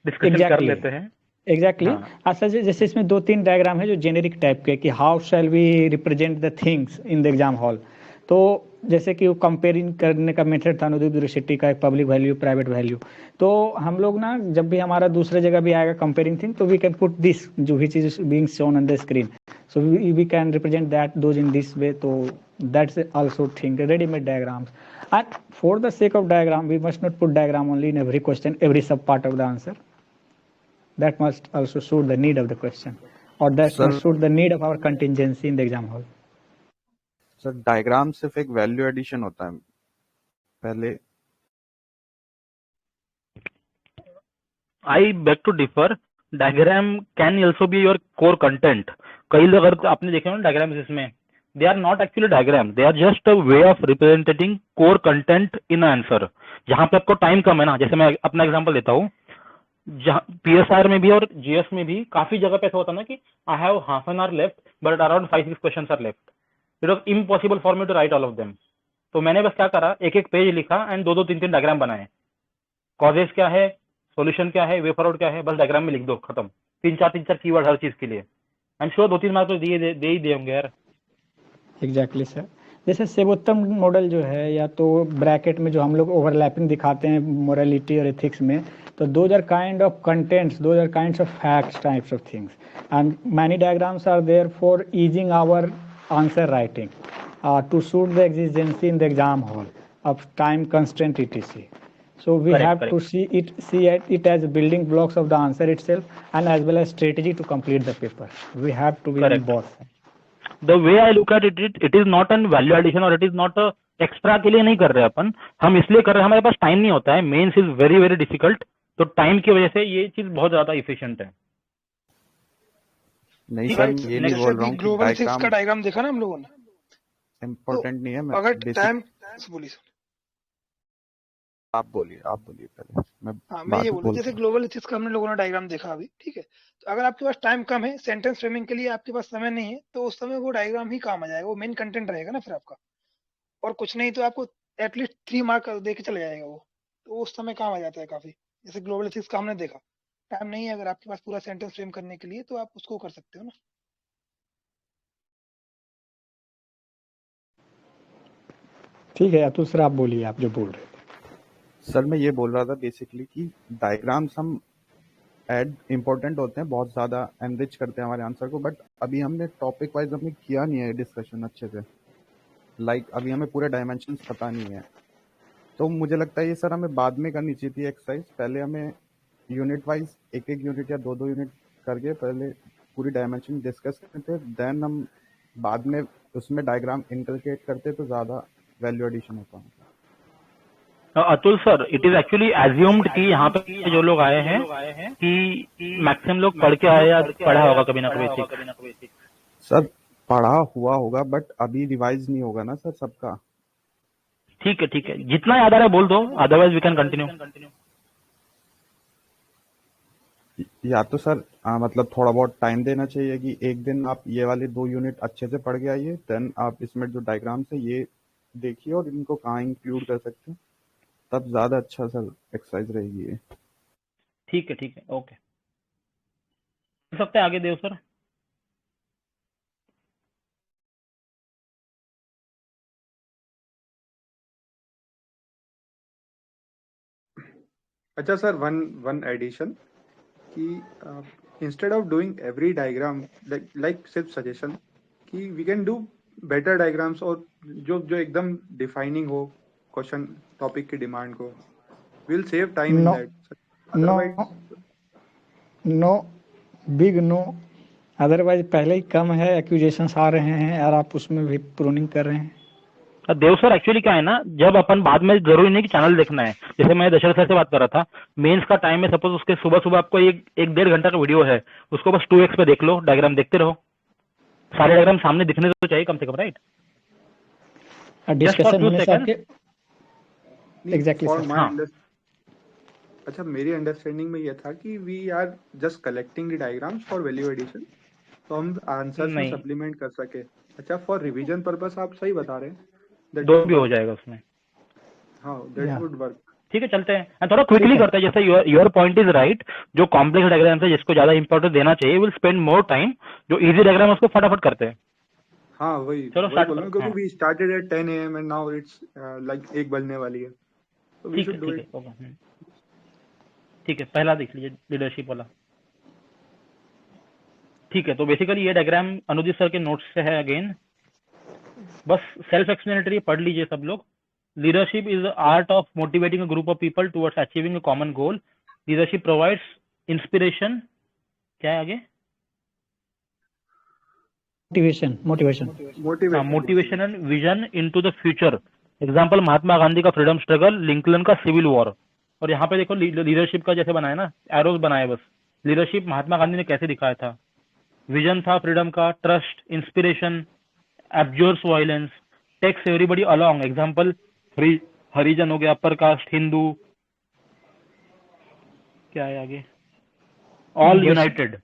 Speaker 1: डिस्कशन कर
Speaker 2: exactly.
Speaker 1: लेते हैं।
Speaker 2: एग्जैक्टली
Speaker 1: हाँ
Speaker 2: अच्छा जैसे इसमें 2-3 डायग्राम है जो जेनेरिक टाइप के कि how shall we represent the things in the exam hall. तो जैसे कि वो कंपेयरिंग करने का मेथड था अनुदीप यूनिवर्सिटी का, एक पब्लिक वैल्यू प्राइवेट वैल्यू। तो हम लोग ना जब भी हमारा दूसरे जगह भी आएगा कंपेयरिंग थिंग, तो वी कैन पुट दिस जो which is being shown on the screen, so we can represent that those in this way. So that's also thing ready-made diagrams. And for the sake of diagram, we must not put diagram only in every question, every sub part of the answer. That must also suit the need of the question, or that
Speaker 6: sir
Speaker 2: must suit the need of our contingency in the exam hall.
Speaker 6: Sir diagram सिर्फ एक value addition होता है पहले।
Speaker 1: I beg to differ. Diagram can also be your core content. कई लोग अगर आपने देखे हो ना डायग्राम्स इसमें, they are not actually diagram, they are just a way of representing core content in an answer. जहाँ पे आपको टाइम कम है ना, जैसे मैं अपना एग्जांपल देता हूँ, जहाँ PSR में भी और GS में भी काफी जगह पे ऐसा होता है ना कि I have half an hour left but around 5-6 questions are left. It was impossible for me to write all of them. तो मैंने बस क्या करा, एक एक पेज लिखा एंड 2-3 डायग्राम बनाए। कॉजेस क्या है, सॉल्यूशन क्या है, वे फॉरवर्ड क्या है, बस डायग्राम में लिख दो, खत्म। 3-4 कीवर्ड हर चीज के लिए। आई एम श्योर 2-3 मार्क्स तो दे ही दे होंगे यार।
Speaker 2: Exactly sir. जैसे सेवोत्तम मॉडल जो है, या तो ब्रैकेट में जो हम लोग ओवरलैपिंग दिखाते हैं मोरालिटी और एथिक्स में, तो those are kind of contents, those are kinds of facts types of things, and many diagrams are there for easing our answer writing to suit the exigency in the exam hall of time constraint etc. So we
Speaker 1: Correct,
Speaker 2: have to
Speaker 1: correct.
Speaker 2: see it as building blocks of the answer itself, and as well as strategy to complete the paper. We have to be on
Speaker 1: Correct.
Speaker 2: both sides.
Speaker 1: The way I look at it, it is not an value addition और it is not a extra के लिए नहीं कर रहे अपन, हम इसलिए कर रहे हैं हमारे पास टाइम नहीं होता है। Mains is very very difficult, तो टाइम की वजह से ये चीज बहुत ज्यादा इफिशिएंट है।
Speaker 6: नहीं
Speaker 1: ठीक
Speaker 6: सर
Speaker 1: है,
Speaker 6: मैं ये नहीं
Speaker 1: नेक्स्ट
Speaker 6: बोल रहा हूँ कि
Speaker 5: ग्लोबल 6 का
Speaker 6: डायग्राम
Speaker 5: डायग्राम देखा ना हम लोगों ने,
Speaker 6: इम्पोर्टेंट नहीं है। मैं
Speaker 5: अगर
Speaker 6: बेसिक
Speaker 5: टाइम बोलिए सर।
Speaker 6: आप बोलिए पहले, मैं
Speaker 5: हाँ मैं
Speaker 6: बाद
Speaker 5: ये
Speaker 6: में
Speaker 5: बोलूँ,
Speaker 6: बोलता
Speaker 5: जैसे
Speaker 6: हूँ।
Speaker 5: ग्लोबल एथिक्स का हमने लोगों ने डायग्राम देखा अभी, ठीक है। तो अगर आपके पास टाइम कम है, सेंटेंस फ्रेमिंग के लिए आपके पास समय नहीं है, तो उस समय वो डायग्राम ही काम आ जाएगा, वो मेन कंटेंट रहेगा ना फिर आपका, और कुछ नहीं तो आपको एटलीस्ट 3 मार्क दे के चले जाएगा वो, तो उस समय काम आ जाता है काफी। जैसे ग्लोबल एथिक्स का हमने देखा, टाइम नहीं है अगर आपके पास पूरा सेंटेंस फ्रेम करने के लिए, तो आप उसको कर सकते हो ना।
Speaker 2: ठीक है, अतुल सर आप बोलिए, आप जो बोल रहे थे।
Speaker 6: सर मैं ये बोल रहा था बेसिकली कि डायग्राम्स हम ऐड इम्पोर्टेंट होते हैं, बहुत ज़्यादा एनरिच करते हैं हमारे आंसर को, बट अभी हमने टॉपिक वाइज हमने किया नहीं है डिस्कशन अच्छे से। लाइक अभी हमें पूरे डायमेंशंस पता नहीं है, तो मुझे लगता है ये सर हमें बाद में करनी चाहिए थी एक्सरसाइज। पहले हमें यूनिट वाइज एक यूनिट या 2 यूनिट करके पहले पूरी डायमेंशन डिस्कस करते, देन हम बाद में उसमें डायग्राम इनकलकेट करते तो ज़्यादा वैल्यू एडिशन होता है।
Speaker 1: Atul sir, it is actually assumed कि यहाँ पे जो लोग आए हैं कि मैक्सिमम लोग पढ़ के आए या पढ़ा होगा कभी ना कभी।
Speaker 6: सर पढ़ा हुआ होगा बट अभी रिवाइज नहीं होगा ना सर सबका।
Speaker 1: ठीक है, जितना याद आ रहा है बोल दो, अदरवाइज वी कैन कंटिन्यू।
Speaker 6: या तो सर मतलब थोड़ा बहुत टाइम देना चाहिए कि एक दिन आप ये वाले 2 यूनिट अच्छे से पढ़ के आइए, देन आप इसमें जो डायग्राम्स है ये देखिए और इनको कहाँ इंक्लूड कर सकते हैं, तब ज्यादा अच्छा सर एक्सरसाइज रहेगी ये।
Speaker 1: ठीक है, ओके। सकते हैं आगे देव सर।
Speaker 3: अच्छा सर, वन एडिशन कि instead of doing every diagram like सिर्फ सजेशन कि we can do better diagrams, और जो एकदम डिफाइनिंग हो क्वेश्चन टॉपिक की डिमांड को, will save time in that.
Speaker 2: No big no, otherwise पहले ही कम है, एक्यूजेशंस आ रहे हैं और आप उसमें भी प्रूनिंग कर रहे हैं।
Speaker 1: देव सर एक्चुअली क्या है ना, जब अपन बाद में जरूरी नहीं कि चैनल देखना है, जैसे मैं दशरथ सर से बात कर रहा था, मेंस का टाइम है सपोज, उसके सुबह आपको एक 1.5 घंटा का वीडियो है, उसको बस 2x पे देख लो, डायग्राम देखते रहो, सारे डायग्राम सामने दिखने तो चाहिए कम से कम, राइट?
Speaker 2: डिस्कशन होने से आपके एग्जैक्टली
Speaker 3: फॉर
Speaker 2: सर।
Speaker 3: माय अच्छा, मेरी अंडरस्टैंडिंग में ये था कि we are just collecting the diagrams for value addition, तो हम आंसर्स में सप्लीमेंट कर सके। अच्छा, फॉर रिवीजन पर्पस आप सही बता रहे हैं,
Speaker 1: दो भी हो जाएगा उसमें।
Speaker 3: हाँ, दैट वुड वर्क।
Speaker 1: ठीक है, चलते हैं and थोड़ा क्विकली करते हैं, जैसे योर पॉइंट इज राइट, जो कॉम्प्लेक्स डायग्राम है जिसको ज्यादा इंपॉर्टेंस देना चाहिए विल स्पेंड मोर टाइम, जो इजी डायग्राम उसको फटाफट करते हैं।
Speaker 3: हाँ वही
Speaker 1: चलो
Speaker 3: वही
Speaker 1: स्टार्ट
Speaker 3: बोल रहा
Speaker 1: करो।
Speaker 3: हूँ क्योंकि
Speaker 1: हाँ
Speaker 3: we started at 10 AM and now it's like 1 बजने वाली है, तो वी
Speaker 1: ठीक है
Speaker 3: शुड डू
Speaker 1: ठीक है
Speaker 3: इट।
Speaker 1: ओके ठीक है, पहला देख लीजिए लीडरशिप वाला। ठीक है, तो बेसिकली ये डायग्राम अनुदित सर के नोट्स से है अगेन, बस सेल्फ एक्सप्लेनेटरी पढ़ लीजिए सब लोग। Leadership is the art of motivating a group of people towards achieving a common goal. Leadership provides inspiration, क्या है आगे?
Speaker 2: मोटिवेशन मोटिवेशन
Speaker 1: हाँ,
Speaker 3: motivation
Speaker 1: motivation and vision into the future. Example Mahatma Gandhi का फ्रीडम स्ट्रगल, लिंकन का civil war. और यहाँ पे देखो लीडरशिप का जैसे बनाया ना, एरोज बनाए बस, लीडरशिप महात्मा गांधी ने कैसे दिखाया था। विजन था फ्रीडम का, trust, inspiration, absorbs violence, takes everybody along. Example Harijan हो गया, अपर कास्ट, हिंदू, क्या है आगे, ऑल यूनाइटेड।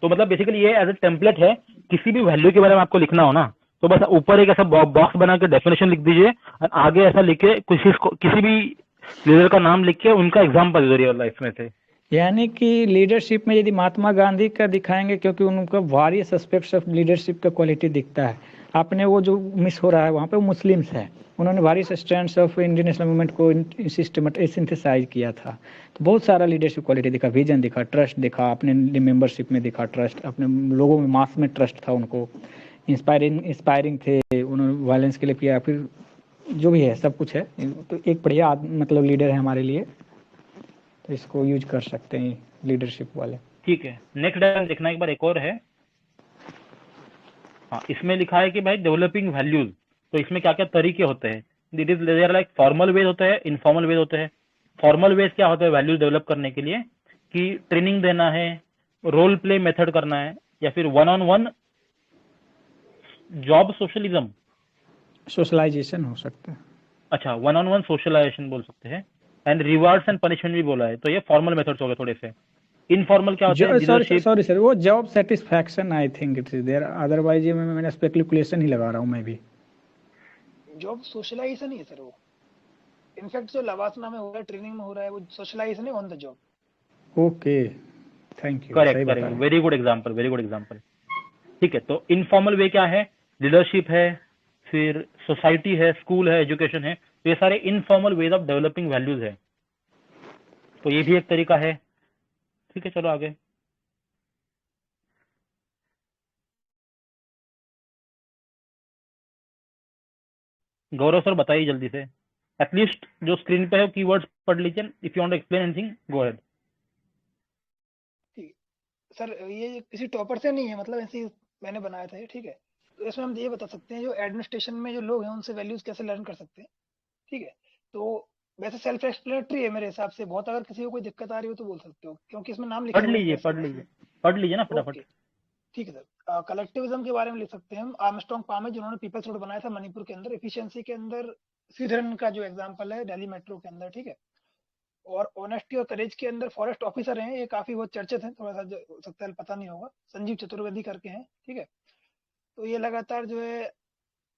Speaker 1: तो मतलब बेसिकली ये एज ए टेम्पलेट है, किसी भी वैल्यू के बारे में आपको लिखना हो ना, तो बस ऊपर एक ऐसा बॉक्स बना के डेफिनेशन लिख दीजिए और आगे ऐसा लिख के किसी भी लीडर का नाम लिख के उनका एग्जाम्पल दे रियल लाइफ में से।
Speaker 2: यानी कि लीडरशिप में यदि महात्मा गांधी का दिखाएंगे, क्योंकि उनका वेरियस एस्पेक्ट्स ऑफ लीडरशिप का क्वालिटी दिखता है। आपने वो जो मिस हो रहा है वहाँ पे वो मुस्लिम्स है, उन्होंने various strands of Indian national movement को सिंथेसाइज किया था। तो बहुत सारा लीडरशिप क्वालिटी दिखा, विजन दिखा, ट्रस्ट दिखा, अपने मेंबरशिप में दिखा ट्रस्ट, अपने लोगों में मास में ट्रस्ट था उनको, इंस्पायरिंग थे, उन्होंने वायलेंस के लिए किया, फिर जो भी है सब कुछ है। तो एक बढ़िया मतलब लीडर है हमारे लिए, तो इसको यूज कर सकते हैं लीडरशिप वाले।
Speaker 1: ठीक है, नेक्स्ट डायग्राम देखना एक बार, एक और है। हाँ, इसमें लिखा है कि भाई डेवलपिंग वैल्यूज, तो इसमें क्या क्या तरीके होते हैं। It is there like formal ways होते हैं, इनफॉर्मल वेज होते हैं। फॉर्मल वेज क्या होता है वैल्यूज डेवलप करने के लिए, कि ट्रेनिंग देना है, रोल प्ले मेथड करना है, या फिर one on one job socialism,
Speaker 2: socialisation हो सकता है।
Speaker 1: अच्छा वन ऑन वन सोशलाइजेशन बोल सकते हैं, एंड रिवार्ड्स एंड पनिशमेंट भी बोला है। तो ये फॉर्मल मेथड्स हो गए थोड़े से। इनफॉर्मल क्या होता है,
Speaker 2: सॉरी सर, वो job satisfaction I think it is there, otherwise ये मैंने स्पेकुलेशन ही लगा रहा हूँ मैं भी।
Speaker 5: जॉब सोशलाइजेशन ही है सर वो। इनफैक्ट जो लवासना में हो रहा है, ट्रेनिंग में हो रहा है, वो सोशलाइजेशन है on the job.
Speaker 2: Okay, thank you.
Speaker 1: Correct correct, very good example, very good example. ठीक है, तो इनफॉर्मल वे क्या है, लीडरशिप है, फिर सोसाइटी है, स्कूल है, एजुकेशन है, तो ये सारे informal ways of developing values है। तो ये भी एक तरीका है। ठीक है, चलो आगे। गौरव सर बताइए जल्दी से, एटलीस्ट जो स्क्रीन पे है कीवर्ड्स पढ़ लीजिए। If you want to explain anything go ahead.
Speaker 5: Sir ये किसी टॉपर से नहीं है, मतलब ऐसे ही मैंने बनाया था ये, ठीक है। तो इसमें हम ये बता सकते हैं जो एडमिनिस्ट्रेशन में जो लोग हैं उनसे वैल्यूज कैसे लर्न कर सकते हैं, ठीक है। तो वैसे सेल्फ एक्सप्लेनेटरी है मेरे हिसाब से, बहुत अगर किसी को कोई दिक्कत आ रही हो तो बोल सकते हो, क्योंकि इसमें नाम लिखे
Speaker 1: पढ़
Speaker 5: हुए हैं
Speaker 1: लीजिए
Speaker 5: जैसे।
Speaker 1: पढ़ लीजिए ना फटाफट।
Speaker 5: ठीक है सर, कलेक्टिविज्म के बारे में लिख सकते हैं हम। आर्मस्ट्रांग पामे जिन्होंने पीपल्स रोड बनाया था मणिपुर के अंदर, एफिशिएंसी के अंदर श्रीधरन का जो एग्जांपल है दिल्ली मेट्रो के अंदर, ठीक है। और ऑनेस्टी और करेज के अंदर फॉरेस्ट ऑफिसर हैं, ये काफी बहुत चर्चित हैं, थोड़ा सा हो सकता है पता नहीं होगा, संजीव चतुर्वेदी करके हैं, ठीक है। तो ये लगातार जो है,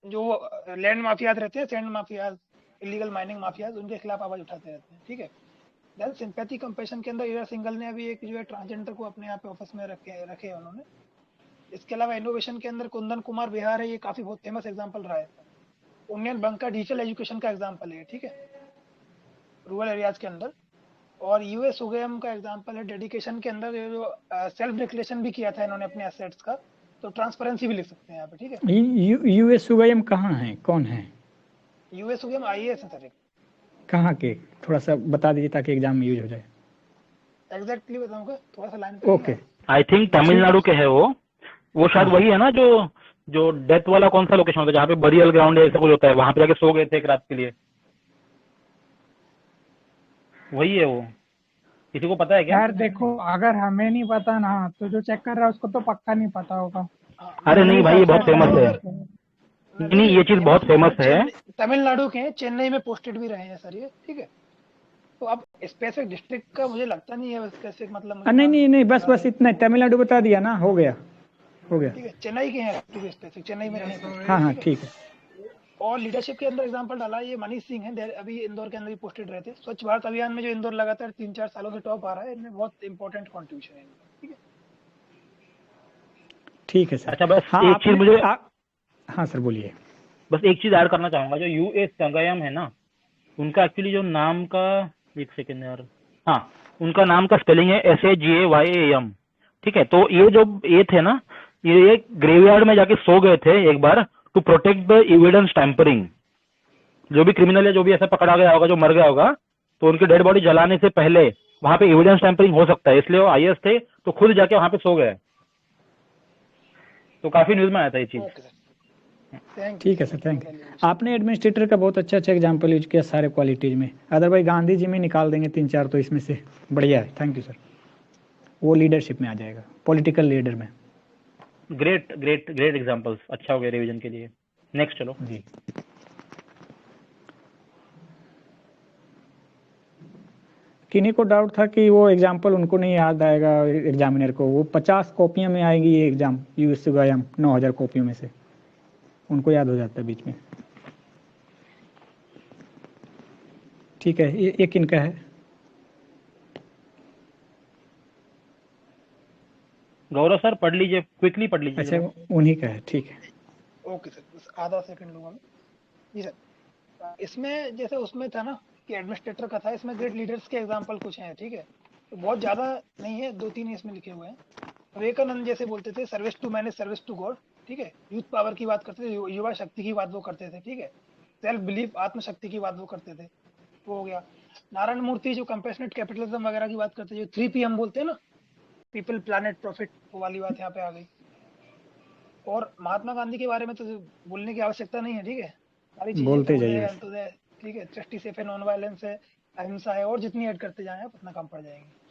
Speaker 5: जो लैंड माफियाज रहते हैं, sand mafias, illegal mining mafias, उनके खिलाफ आवाज उठाते रहते हैं, ठीक है। देन सिंपैथी कंपैशन के अंदर ईरा सिंगल ने अभी एक जो है ट्रांसजेंडर को अपने यहाँ पे ऑफिस में रखे उन्होंने। इसके अलावा इनोवेशन के अंदर कुंदन कुमार बिहार है, ये काफी बहुत फेमस एग्जांपल रहा है। उन्नयन बंका डिजिटल एजुकेशन का एग्जांपल है, ठीक है, रूरल एरियाज के अंदर। और यूएस उगम का एग्जांपल है डेडिकेशन के अंदर, जो सेल्फ डिक्लेरेशन भी किया था इन्होंने अपने एसेट्स का, तो ट्रांसपेरेंसी भी लिख सकते हैं यहाँ पे, ठीक है।
Speaker 2: यूएस उगम कहाँ है, कौन है?
Speaker 5: यूएस उगम आईएएस है सर।
Speaker 2: कहाँ के, थोड़ा सा बता दीजिए ताकि एग्जाम में यूज हो जाए।
Speaker 5: एग्जैक्टली बताऊंगा, थोड़ा सा लाइन पे।
Speaker 2: ओके,
Speaker 1: आई थिंक तमिलनाडु के है वो शायद वही है ना, जो डेथ वाला कौन सा लोकेशन होता है जहाँ पे बरियल ग्राउंड है, ऐसा कुछ होता है, वहां पे जाके सो गए थे एक रात के लिए, वही है वो। किसी को पता है क्या?
Speaker 4: यार देखो, अगर हमें नहीं पता ना, तो जो चेक कर रहा है उसको तो पक्का नहीं पता होगा।
Speaker 1: अरे नहीं भाई, ये बहुत फेमस है। नहीं, ये चीज बहुत फेमस है।
Speaker 5: तमिलनाडु के, चेन्नई में पोस्टेड भी रहे हैं सर ये, ठीक है। तो अब स्पेसिफिक डिस्ट्रिक्ट का मुझे लगता नहीं है स्पेसिफिक, मतलब
Speaker 2: नहीं, बस इतना, तमिलनाडु बता दिया ना, हो गया।
Speaker 5: ठीक है, चेन्नई के हैं स्पेसिफिक, चेन्नई में रहे हैं।
Speaker 2: हाँ ठीक है।
Speaker 5: और लीडरशिप के अंदर एग्जांपल डाला ये मनीष सिंह है, अभी इंदौर के अंदर ही पोस्टेड रहे थे। स्वच्छ भारत अभियान में जो इंदौर लगातार 3-4 सालों से टॉप आ रहा है, इनमें बहुत इंपॉर्टेंट कंट्रीब्यूशन है इनका। ठीक है,
Speaker 2: ठीक है सर।
Speaker 1: अच्छा बस
Speaker 2: हाँ
Speaker 1: एक चीज मुझे
Speaker 2: हाँ सर बोलिए।
Speaker 1: बस एक चीज ऐड करना चाहूंगा, जो यूएस संगयम है ना, उनका एक्चुअली जो नाम का, एक सेकेंड यार, हाँ उनका नाम का स्पेलिंग है SAGAYAM। ठीक है, तो ये जो ये थे ना, ये ग्रेवयार्ड में जाके सो गए थे एक बार to protect the evidence tampering. जो भी क्रिमिनल है, जो भी ऐसा पकड़ा गया होगा, जो मर गया होगा, तो उनकी डेड बॉडी जलाने से पहले वहां पे एविडेंस टैंपरिंग हो सकता है, इसलिए वो IAS थे तो खुद जाके वहां पे सो गए। तो काफी न्यूज में आया था ये चीज।
Speaker 5: Okay sir, thank you.
Speaker 2: ठीक है सर, थैंक यू। आपने एडमिनिस्ट्रेटर का बहुत अच्छा एग्जाम्पल यूज किया सारे क्वालिटीज में। अदरवाइज गांधी जी में निकाल देंगे 3-4 तो इसमें से बढ़िया है। Thank you sir. वो लीडरशिप में आ जाएगा, पॉलिटिकल लीडर में।
Speaker 1: ग्रेट ग्रेट ग्रेट एग्जांपल्स, अच्छा हो गया रिवीजन के लिए। नेक्स्ट चलो
Speaker 2: जी। किन्हीं को डाउट था कि वो एग्जाम्पल उनको नहीं याद आएगा एग्जामिनर को, वो 50 कॉपियों में आएगी ये एग्जाम, यूएस संगयम 9000 कॉपियों में से उनको याद हो जाता है बीच में। ठीक है, ये किनका है?
Speaker 1: गौरव सर पढ़ लीजिए, क्विकली पढ़ लीजिए।
Speaker 2: अच्छा, उन्हीं का है, ठीक है।
Speaker 5: ओके सर, बस आधा सेकंड लूंगा मैं। जी सर, इसमें जैसे उसमें था ना कि एडमिनिस्ट्रेटर का था, इसमें ग्रेट लीडर्स के एग्जांपल कुछ हैं। ठीक है, तो बहुत ज्यादा नहीं है, 2-3 इसमें लिखे हुए हैं। विवेकानंद जैसे बोलते थे, service to man is service to God. ठीक है, यूथ पावर की बात करते थे, युवा शक्ति की बात वो करते थे। ठीक है, सेल्फ बिलीफ, आत्मशक्ति की बात वो करते थे, वो हो गया। नारायण मूर्ति जो कंपैशनेट कैपिटलिज्म वगैरह की बात करते हैं, जो 3PM बोलते हैं ना, पीपल प्लैनेट प्रॉफिट, वो वाली बात यहाँ पे आ गई। और महात्मा गांधी के बारे में तो बोलने की आवश्यकता नहीं है। ठीक है, सारी चीजें
Speaker 2: बोलते
Speaker 5: तो
Speaker 2: जाइए
Speaker 5: है,
Speaker 2: बस।
Speaker 5: अंत्योदय, ठीक है, जस्टिस है, नॉन वायलेंस है, अहिंसा है, और जितनी ऐड करते जाएं आप उतना कम पड़ जाएंगे।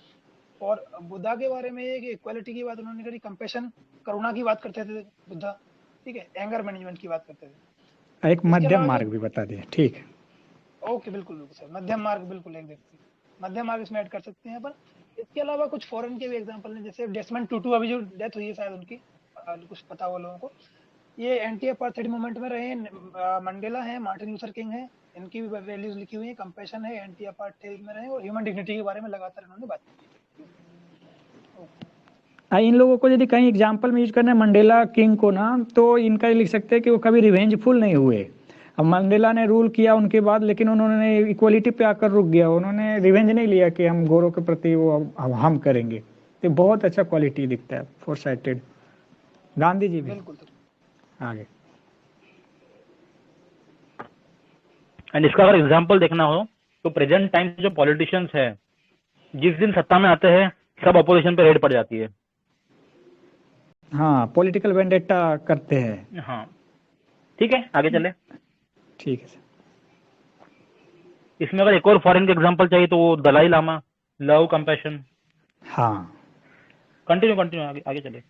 Speaker 5: और बुद्धा के बारे में ये कि इक्वालिटी की बात उन्होंने करी, कंपैशन, करुणा की बात करते थे बुद्धा। ठीक है, एंगर मैनेजमेंट की बात करते थे।
Speaker 2: एक मध्यम मार्ग भी बता दिया। ठीक है,
Speaker 5: ओके, बिल्कुल बिल्कुल सर, मध्यम मार्ग, बिल्कुल एक व्यक्ति मध्यम मार्ग इसमें ऐड कर सकते हैं अपन। इसके अलावा कुछ फॉरेन के भी एग्जांपल हैं, जैसे डेसमंड टूटू, अभी जो डेथ हुई है शायद उनकी, कुछ पता हो लोगों को, ये एंटी अपार्थाइड मूवमेंट में रहे हैं। मंडेला है, मार्टिन लूथर किंग है, इनकी भी वैल्यूज लिखी हुई है, कंपैशन है, एंटी अपार्थाइड में रहे, और ह्यूमन डिग्निटी के बारे में लगातार इन्होंने बात की।
Speaker 2: इन लोगों को यदि कहीं एग्जाम्पल में यूज करना है मंडेला किंग को ना, तो इनका लिख सकते हैं कि वो कभी रिवेंजफुल नहीं हुए। अब मंडेला ने रूल किया उनके बाद, लेकिन उन्होंने इक्वलिटी पे आकर रुक गया, उन्होंने रिवेंज नहीं लिया कि हम गोरों के प्रति वो हम करेंगे। तो बहुत अच्छा क्वालिटी दिखता है, फोरसाइटेड। गांधी जी भी।
Speaker 5: बिल्कुल
Speaker 2: आगे
Speaker 1: एंड इसका अगर एग्जांपल देखना हो तो प्रेजेंट टाइम जो पॉलिटिशियंस है, जिस दिन सत्ता में आते हैं सब अपोजिशन पे रेड पड़ जाती है।
Speaker 2: हाँ, पॉलिटिकल वेंडेटा करते हैं।
Speaker 1: हाँ ठीक है, आगे चले।
Speaker 2: ठीक है सर।
Speaker 1: इसमें अगर एक और फॉरेन का एग्जांपल चाहिए तो वो दलाई लामा, लव कंपैशन।
Speaker 2: हाँ,
Speaker 1: कंटिन्यू आगे आगे चले।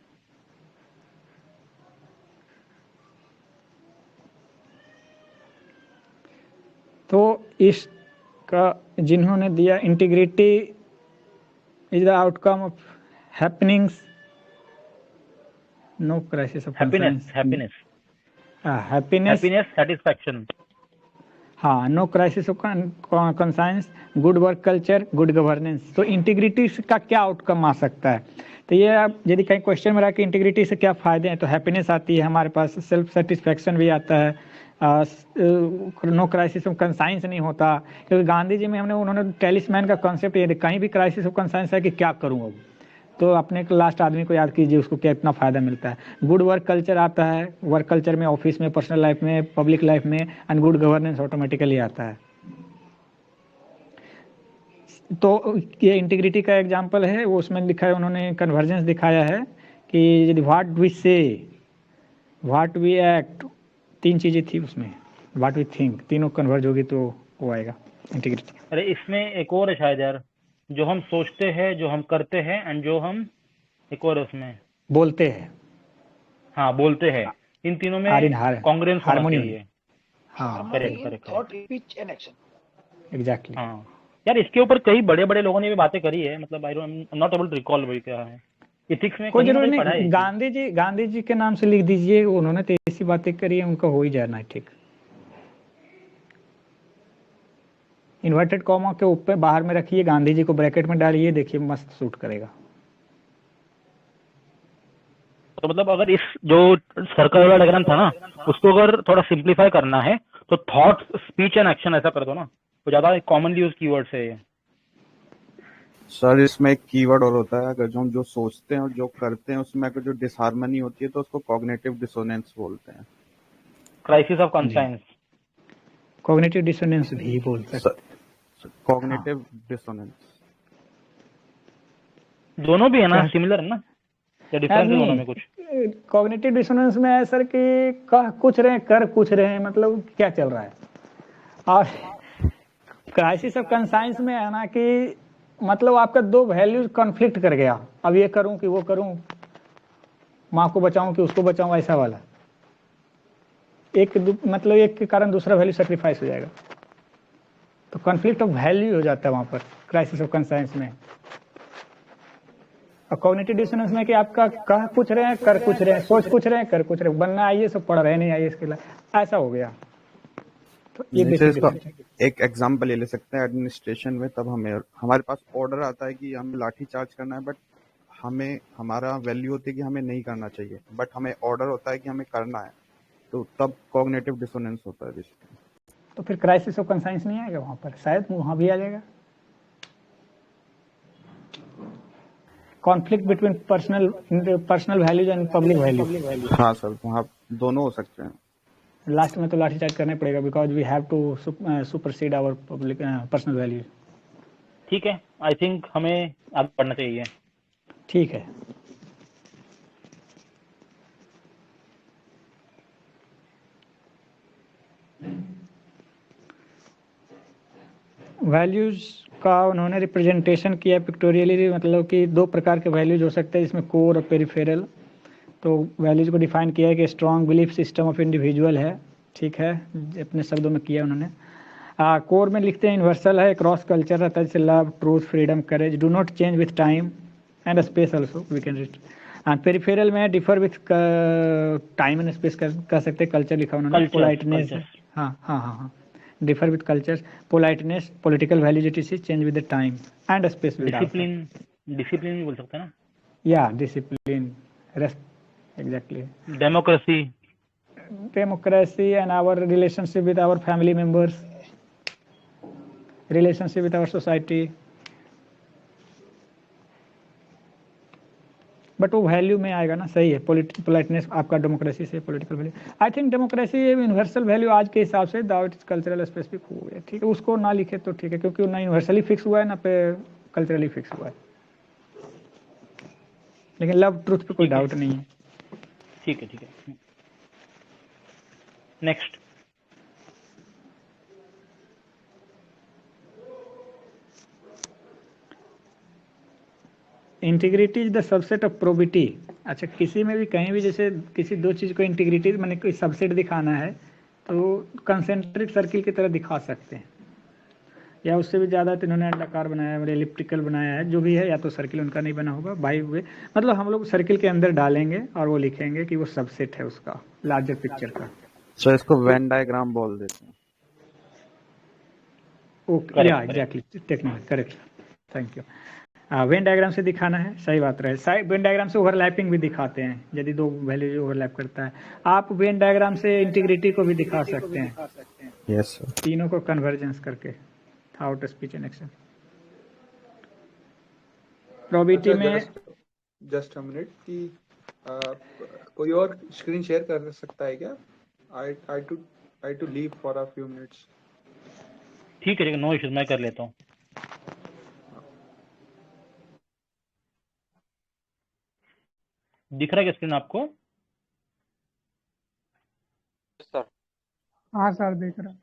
Speaker 2: तो इसका जिन्होंने दिया, integrity is the outcome of happenings, no crisis of
Speaker 1: happiness happiness
Speaker 2: happiness,
Speaker 1: satisfaction.
Speaker 2: हाँ, no crisis of conscience, good work culture, good governance. तो इंटीग्रिटी का क्या आउटकम आ सकता है? तो ये आप यदि कहीं क्वेश्चन में रहा कि इंटीग्रिटी से क्या फायदे हैं, तो हैप्पीनेस आती है हमारे पास, सेल्फ सेटिस्फैक्शन भी आता है, नो क्राइसिस ऑफ कंसाइंस नहीं होता। क्योंकि गांधी जी में उन्होंने टेलिस्मैन का कॉन्सेप्ट, ये कहीं भी क्राइसिस ऑफ कंसाइंस है कि क्या करूँ अब, तो अपने लास्ट आदमी को याद कीजिए, उसको क्या इतना फायदा मिलता है। गुड वर्क कल्चर आता है, वर्क कल्चर में, ऑफिस में, पर्सनल लाइफ में, पब्लिक लाइफ में, एंड गुड गवर्नेंस ऑटोमेटिकली आता है। तो ये इंटीग्रिटी का एग्जांपल है, वो उसमें लिखा है, उन्होंने कन्वर्जेंस दिखाया है कि यदि व्हाट वी से, व्हाट वी एक्ट, 3 चीजें थी उसमें, व्हाट वी थिंक, तीनों कन्वर्ज होगी तो वो आएगा इंटीग्रिटी।
Speaker 1: अरे इसमें एक और है शायद यार, जो हम सोचते हैं, जो हम करते हैं, एंड जो हम, एक और उसमें
Speaker 2: बोलते हैं।
Speaker 1: हाँ बोलते हैं, इन तीनों में कॉन्ग्रुएंस होना चाहिए।
Speaker 2: हाँ,
Speaker 1: correct.
Speaker 5: Thought, speech and action.
Speaker 2: Exactly.
Speaker 1: हाँ यार, इसके ऊपर कई बड़े बड़े लोगों ने भी बातें करी है, मतलब I am not able to recall वही क्या है। इथिक्स में
Speaker 2: कोई जरूरी
Speaker 1: पढ़ा
Speaker 2: नहीं,
Speaker 1: है।
Speaker 2: गांधी जी के नाम से लिख दीजिए, उन्होंने तो ऐसी बातें करी है, उनका हो ही जाना है। ठीक, इन्वर्टेड कॉमा के ऊपर बाहर में रखिए, गांधी जी को ब्रैकेट में डालिए, देखिए मस्त सूट करेगा।
Speaker 1: तो मतलब अगर इस जो सर्कल वाला डायग्राम था ना, उसको अगर थोड़ा सिंप्लीफाई करना है तो थॉट, स्पीच एंड एक्शन ऐसा कर दो ना, तो ज्यादा कॉमनली यूज कीवर्ड्स है ये।
Speaker 6: सर इसमें एक कीवर्ड और होता है, अगर जो हम जो सोचते हैं और जो करते हैं उसमें अगर जो डिसहार्मनी होती है तो उसको कॉग्निटिव डिसोनेंस बोलते हैं।
Speaker 1: Crisis of conscience.
Speaker 2: Cognitive dissonance भी बोल सकते।
Speaker 6: कॉग्निटिव डिसोनेंस
Speaker 1: दोनों भी है ना,
Speaker 2: क्या?
Speaker 1: सिमिलर है ना, या डिफरेंस है दोनों में कुछ?
Speaker 2: कॉग्निटिव डिसोनेंस में है सर कि कह कुछ रहे कर कुछ रहे, मतलब क्या चल रहा है। और क्राइसिस ऑफ कंसाइंस में है ना कि मतलब आपका दो वैल्यूज कॉन्फ्लिक्ट कर गया, अब ये करूं कि वो करूं, माँ को बचाऊं कि उसको बचाऊं, ऐसा वाला। मतलब एक के कारण दूसरा वैल्यू सेक्रीफाइस हो जाएगा, तो कॉन्फ्लिक्ट ऑफ वैल्यू हो जाता है वहां पर क्राइसिस ऑफ कंसाइंस में। और कॉग्निटिव डिसोनेंस में कि आपका कह कुछ रहे हैं कर कुछ रहे हैं, सोच कुछ रहे हैं कर कुछ रहे हैं, बनना आइए सब पढ़ रहे नहीं आइए इसके लिए, ऐसा हो गया। तो ये
Speaker 6: जैसे
Speaker 2: बेसिक
Speaker 6: इसका एक एग्जांपल ले सकते हैं एडमिनिस्ट्रेशन में, तब हमारे पास ऑर्डर आता है कि हमें लाठी चार्ज करना है, बट हमें हमारा वैल्यू होती है कि हमें नहीं करना चाहिए, बट हमें ऑर्डर होता है कि हमें करना है, तो तब कॉग्निटिव डिसोनेंस होता है बेसिकली।
Speaker 2: तो फिर क्राइसिस ऑफ कंसाइंस नहीं आएगा वहां पर, शायद वहां भी आ जाएगा। Conflict between personal values and public values.
Speaker 6: हाँ सर, वहाँ दोनों हो सकते हैं।
Speaker 2: लास्ट में तो लाठीचार्ज करना ही पड़ेगा, because we have to supersede our public personal values.
Speaker 1: ठीक है, आई थिंक हमें आगे बढ़ना चाहिए।
Speaker 2: ठीक है। वैल्यूज का उन्होंने रिप्रेजेंटेशन किया पिक्टोरियली, मतलब कि दो प्रकार के वैल्यूज हो सकते हैं, इसमें कोर और पेरिफेरल। तो वैल्यूज को डिफाइन किया है कि strong belief system of individual है, ठीक है, अपने शब्दों में किया उन्होंने। कोर में लिखते हैं यूनिवर्सल है, क्रॉस कल्चर रहता है, जैसे love, truth, freedom, courage, do not change with time and space also we can read. Peripheral में differ with time and space कह सकते हैं, कल्चर लिखा उन्होंने, पोलाइटनेस। हाँ हाँ हाँ हाँ, differ with culture, politeness, political values etc change with the time and space.
Speaker 1: Discipline, discipline भी बोल सकते हैं ना।
Speaker 2: या discipline, exactly.
Speaker 1: Democracy
Speaker 2: and our relationship with our family members, relationship with our society। But वो वैल्यू में आएगा ना, सही है। पोलाइटनेस आपका डेमोक्रेसी से, political value, I think democracy universal value आज के हिसाब से, दाट कल्चरल स्पेसिफिक हो गया, ठीक है, उसको ना लिखे तो ठीक है, क्योंकि ना यूनिवर्सली फिक्स हुआ है ना पे कल्चरली फिक्स हुआ है। लेकिन लव ट्रूथ पे कोई डाउट नहीं है।
Speaker 1: ठीक है, ठीक है। Next.
Speaker 2: Integrity is the subset of probity. अच्छा, किसी में भी कहीं भी जैसे किसी दो चीज को इंटीग्रिटी मैंने कोई सबसेट दिखाना है तो कंसेंट्रिक सर्किल की तरह दिखा सकते हैं, या उससे भी ज़्यादा। तो इन्होंने अंडाकार बनाया है, एलिप्टिकल बनाया है, जो भी है, या तो सर्किल उनका नहीं बना होगा बाई वे, मतलब हम लोग सर्किल के अंदर डालेंगे और वो लिखेंगे कि वो सबसेट है उसका लार्जर पिक्चर का।
Speaker 6: सो इसको वेन डायग्राम बोल देते हैं।
Speaker 2: ओके, या exactly, technical correct, thank you. Venn diagram से दिखाना है, सही बात रहे। वेन डायग्राम से ओवरलैपिंग भी दिखाते हैं, यदि दो वैल्यू ओवरलैप करता है। आप वेन डायग्राम से इंटीग्रिटी को भी दिखा सकते हैं।
Speaker 6: Yes sir.
Speaker 2: तीनों को कन्वर्जेंस करके, thought, speech and action. Probability में
Speaker 3: जस्ट अ मिनट कि कोई और स्क्रीन शेयर कर सकता है क्या? I to leave for a few minutes.
Speaker 1: ठीक है, नो इश्यूज, मैं कर लेता हूँ। दिख रहा है क्या स्क्रीन आपको?
Speaker 8: सर
Speaker 4: हाँ सर, देख रहा हूँ।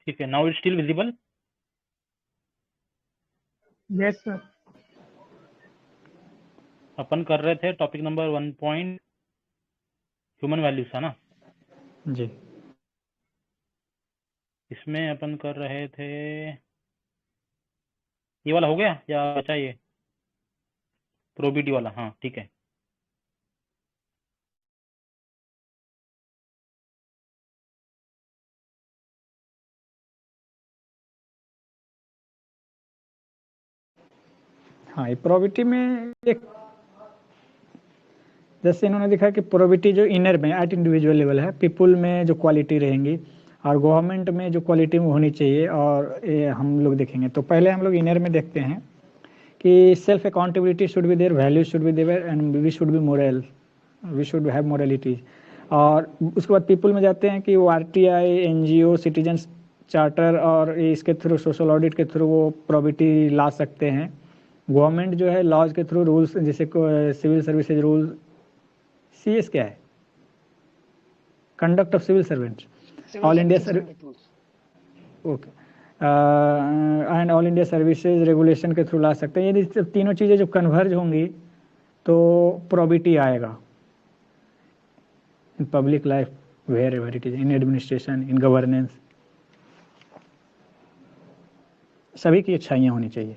Speaker 1: ठीक है, now it's still visible.
Speaker 4: Yes sir.
Speaker 1: अपन कर रहे थे topic number 1 point human values था ना
Speaker 2: जी।
Speaker 1: इसमें अपन कर रहे थे ये वाला हो गया या बचा ये प्रोबिटी वाला? हाँ ठीक है।
Speaker 2: हाँ, ये प्रोबिटी में एक जैसे इन्होंने दिखा कि प्रोबिटी जो इनर में एट इंडिविजुअल लेवल है, पीपुल में जो क्वालिटी रहेंगी और गवर्नमेंट में जो क्वालिटी होनी चाहिए, और ये हम लोग देखेंगे। तो पहले हम लोग इनर में देखते हैं कि self accountability should be there, value should be there and we should be moral, we should have moralities. और उसके बाद पीपल में जाते हैं कि वो आरटीआई, एनजीओ, सिटीजन चार्टर और इसके थ्रू, सोशल ऑडिट के थ्रू वो प्रोबिटी ला सकते हैं। गवर्नमेंट जो है लॉज के थ्रू, रूल्स जैसे सिविल सर्विसेज रूल, सीएस क्या है, conduct of civil servants, all India okay, and all India services regulation के थ्रू ला सकते हैं। यदि तीनों चीज़ें जब कन्वर्ज होंगी तो प्रोबिटी आएगा in public life, wherever it is, in administration, in governance, सभी की अच्छाइयाँ होनी चाहिए।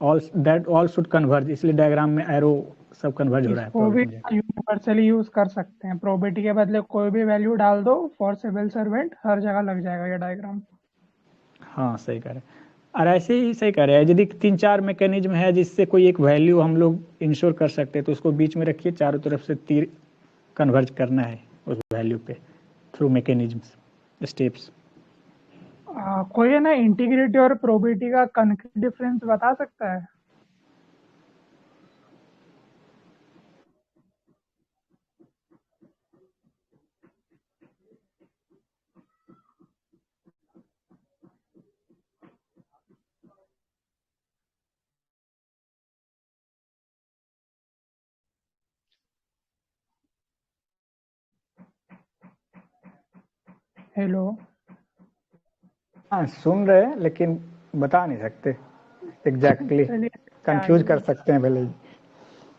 Speaker 2: All that all should converge, इसलिए डायग्राम में एरो सब कन्वर्ज हो रहा है।
Speaker 4: इसको भी यूनिवर्सली यूज कर सकते हैं, प्रोबेटी के बदले कोई भी वैल्यू डाल दो फॉर सिविल सर्वेंट, हर जगह लग जाएगा ये डायग्राम।
Speaker 2: हाँ सही कह रहे हैं। और ऐसे ही सही कह रहे हैं, यदि 3-4 मैकेनिज्म है जिससे कोई एक वैल्यू हम लोग इंश्योर कर सकते हैं तो उसको बीच में रखिए, चारों तरफ से तीर कन्वर्ज करना है उस वैल्यू पे थ्रू मैकेनिज्म्स, स्टेप्स।
Speaker 4: कोई है ना इंटीग्रिटी और प्रोबेटी का कंक्रीट डिफरेंस बता सकता है? हेलो,
Speaker 2: हाँ सुन रहे हैं लेकिन बता नहीं सकते एग्जैक्टली, कंफ्यूज कर सकते हैं भले ही।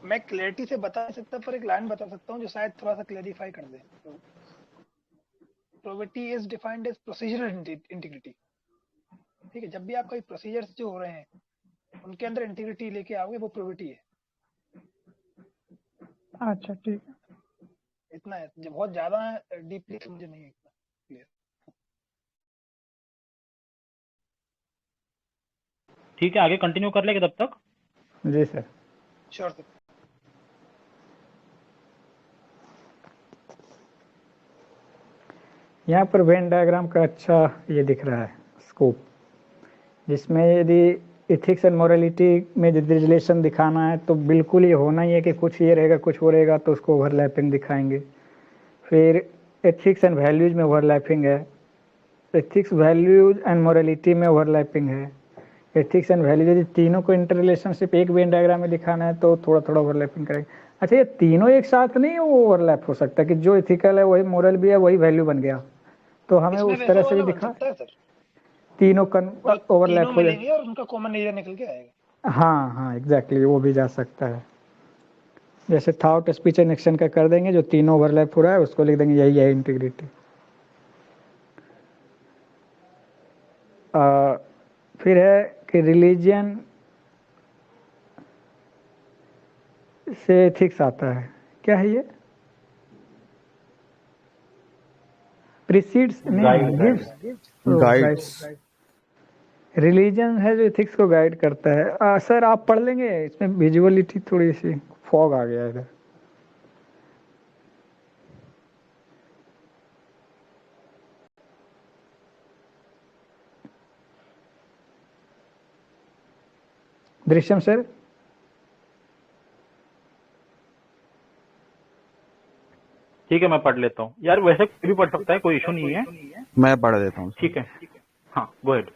Speaker 5: मैं क्लैरिटी से बता नहीं सकता, पर एक लाइन बता सकता हूँ जो शायद थोड़ा सा क्लैरिफाई कर दे। तो probity is defined as procedural integrity. ठीक है, जब भी आपका प्रोसीजर्स जो हो रहे हैं उनके अंदर इंटीग्रिटी लेके आओगे, वो प्रोबेटी है।
Speaker 4: अच्छा ठीक है,
Speaker 5: इतना है, जब बहुत ज्यादा डीपली समझे नहीं है इतना क्लियर।
Speaker 1: ठीक है, आगे कंटिन्यू कर लेंगे तब तक।
Speaker 2: जी सर।
Speaker 5: Sure sir.
Speaker 2: यहाँ पर वेन डायग्राम का अच्छा ये दिख रहा है स्कोप, जिसमें यदि इथिक्स एंड मोरालिटी में यदि रिलेशन दिखाना है तो बिल्कुल ये होना ही है कि कुछ ये रहेगा कुछ वो रहेगा, तो उसको ओवरलैपिंग दिखाएंगे। फिर एथिक्स एंड वैल्यूज में ओवरलैपिंग है, एथिक्स, वैल्यूज एंड मोरालिटी में ओवरलैपिंग है, एथिक्स एंड वैल्यूज, यदि तीनों को इंटर रिलेशनशिप एक वेन डायग्राम में दिखाना है तो थोड़ा थोड़ा ओवरलैपिंग करेंगे। अच्छा, ये तीनों एक साथ नहीं ओवरलैप हो सकता कि जो इथिकल है वही मोरल भी है वही वैल्यू बन गया, तो हमें उस तरह से भी दिखा तीनों ओवरलैप हो जाए
Speaker 5: और उनका कॉमन एरिया निकल के आएगा।
Speaker 2: हाँ हाँ एग्जैक्टली, वो भी जा सकता है। जैसे थॉट, स्पीच एंड एक्शन का कर देंगे, जो तीनों ओवरलैप हो रहा है उसको लिख देंगे यही है इंटीग्रिटी। फिर है कि रिलीजियन से एथिक्स आता है, क्या है ये? प्रीसीड्स नहीं, गिव्स। रिलीजन है जो एथिक्स को गाइड करता है। सर आप पढ़ लेंगे, इसमें विजुअलिटी थोड़ी सी फॉग आ गया इधर। दृश्यम सर,
Speaker 1: ठीक है मैं पढ़ लेता हूँ यार, वैसे कोई भी पढ़ सकता है, कोई इशू नहीं है।
Speaker 6: मैं पढ़ देता हूँ।
Speaker 1: ठीक है, हाँ गो अहेड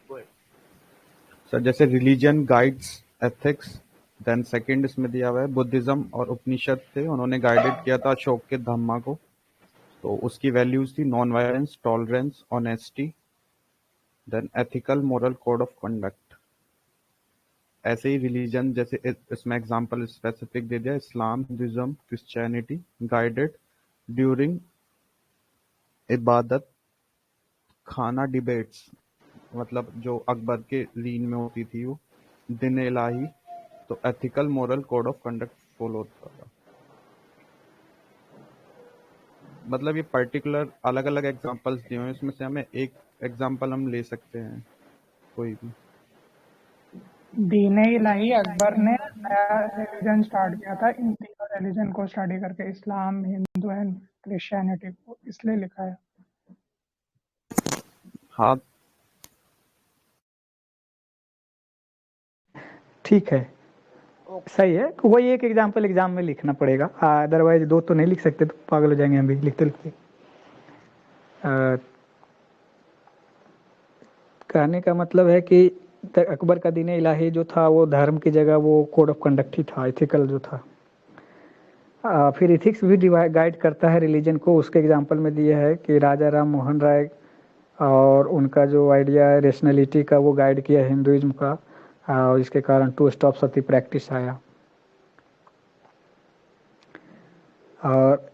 Speaker 6: सर। जैसे religion guides ethics, then second इसमें दिया हुआ है बुद्धिज्म और उपनिषद थे, उन्होंने गाइडेड किया था अशोक के धम्मा को। तो उसकी वैल्यूज थी non violence, tolerance, honesty, then ethical moral code of conduct. ऐसे ही रिलीजन, जैसे इसमें एग्जांपल स्पेसिफिक दे दिया, Islam, Hinduism, Christianity, guided during Ibadat Khana debates, मतलब जो अकबर के रीन में होती थी वो, दिन इलाही, तो ethical moral code of conduct follow होता था। मतलब ये पर्टिकुलर अलग अलग एग्जांपल्स दिए हुए हैं, इसमें से हमें एक एग्जांपल हम ले सकते हैं कोई भी।
Speaker 4: दीन इलाही अकबर ने नया रिलीजन स्टार्ट किया था इन तीनों रिलीजन को स्टडी करके, इस्लाम, हिंदू एंड क्रिश्चियनिटी को, इसलिए लिखा है।
Speaker 6: हाँ
Speaker 2: ठीक है,
Speaker 5: ओके।
Speaker 2: सही है। वही एक एग्जाम्पल एग्जाम में लिखना पड़ेगा, अदरवाइज दो तो नहीं लिख सकते, तो पागल हो जाएंगे हम भी लिखते लिखते। कहने का मतलब है कि अकबर का दीन इलाही जो था वो धर्म की जगह वो कोड ऑफ कंडक्ट ही था, एथिकल जो था। फिर इथिक्स भी गाइड करता है रिलीजन को। उसके एग्जाम्पल में दिया है कि राजा राम मोहन राय और उनका जो आइडिया है रेशनैलिटी का वो गाइड किया हिंदुइज्म का, और इसके कारण टू स्टॉप सती प्रैक्टिस आया। और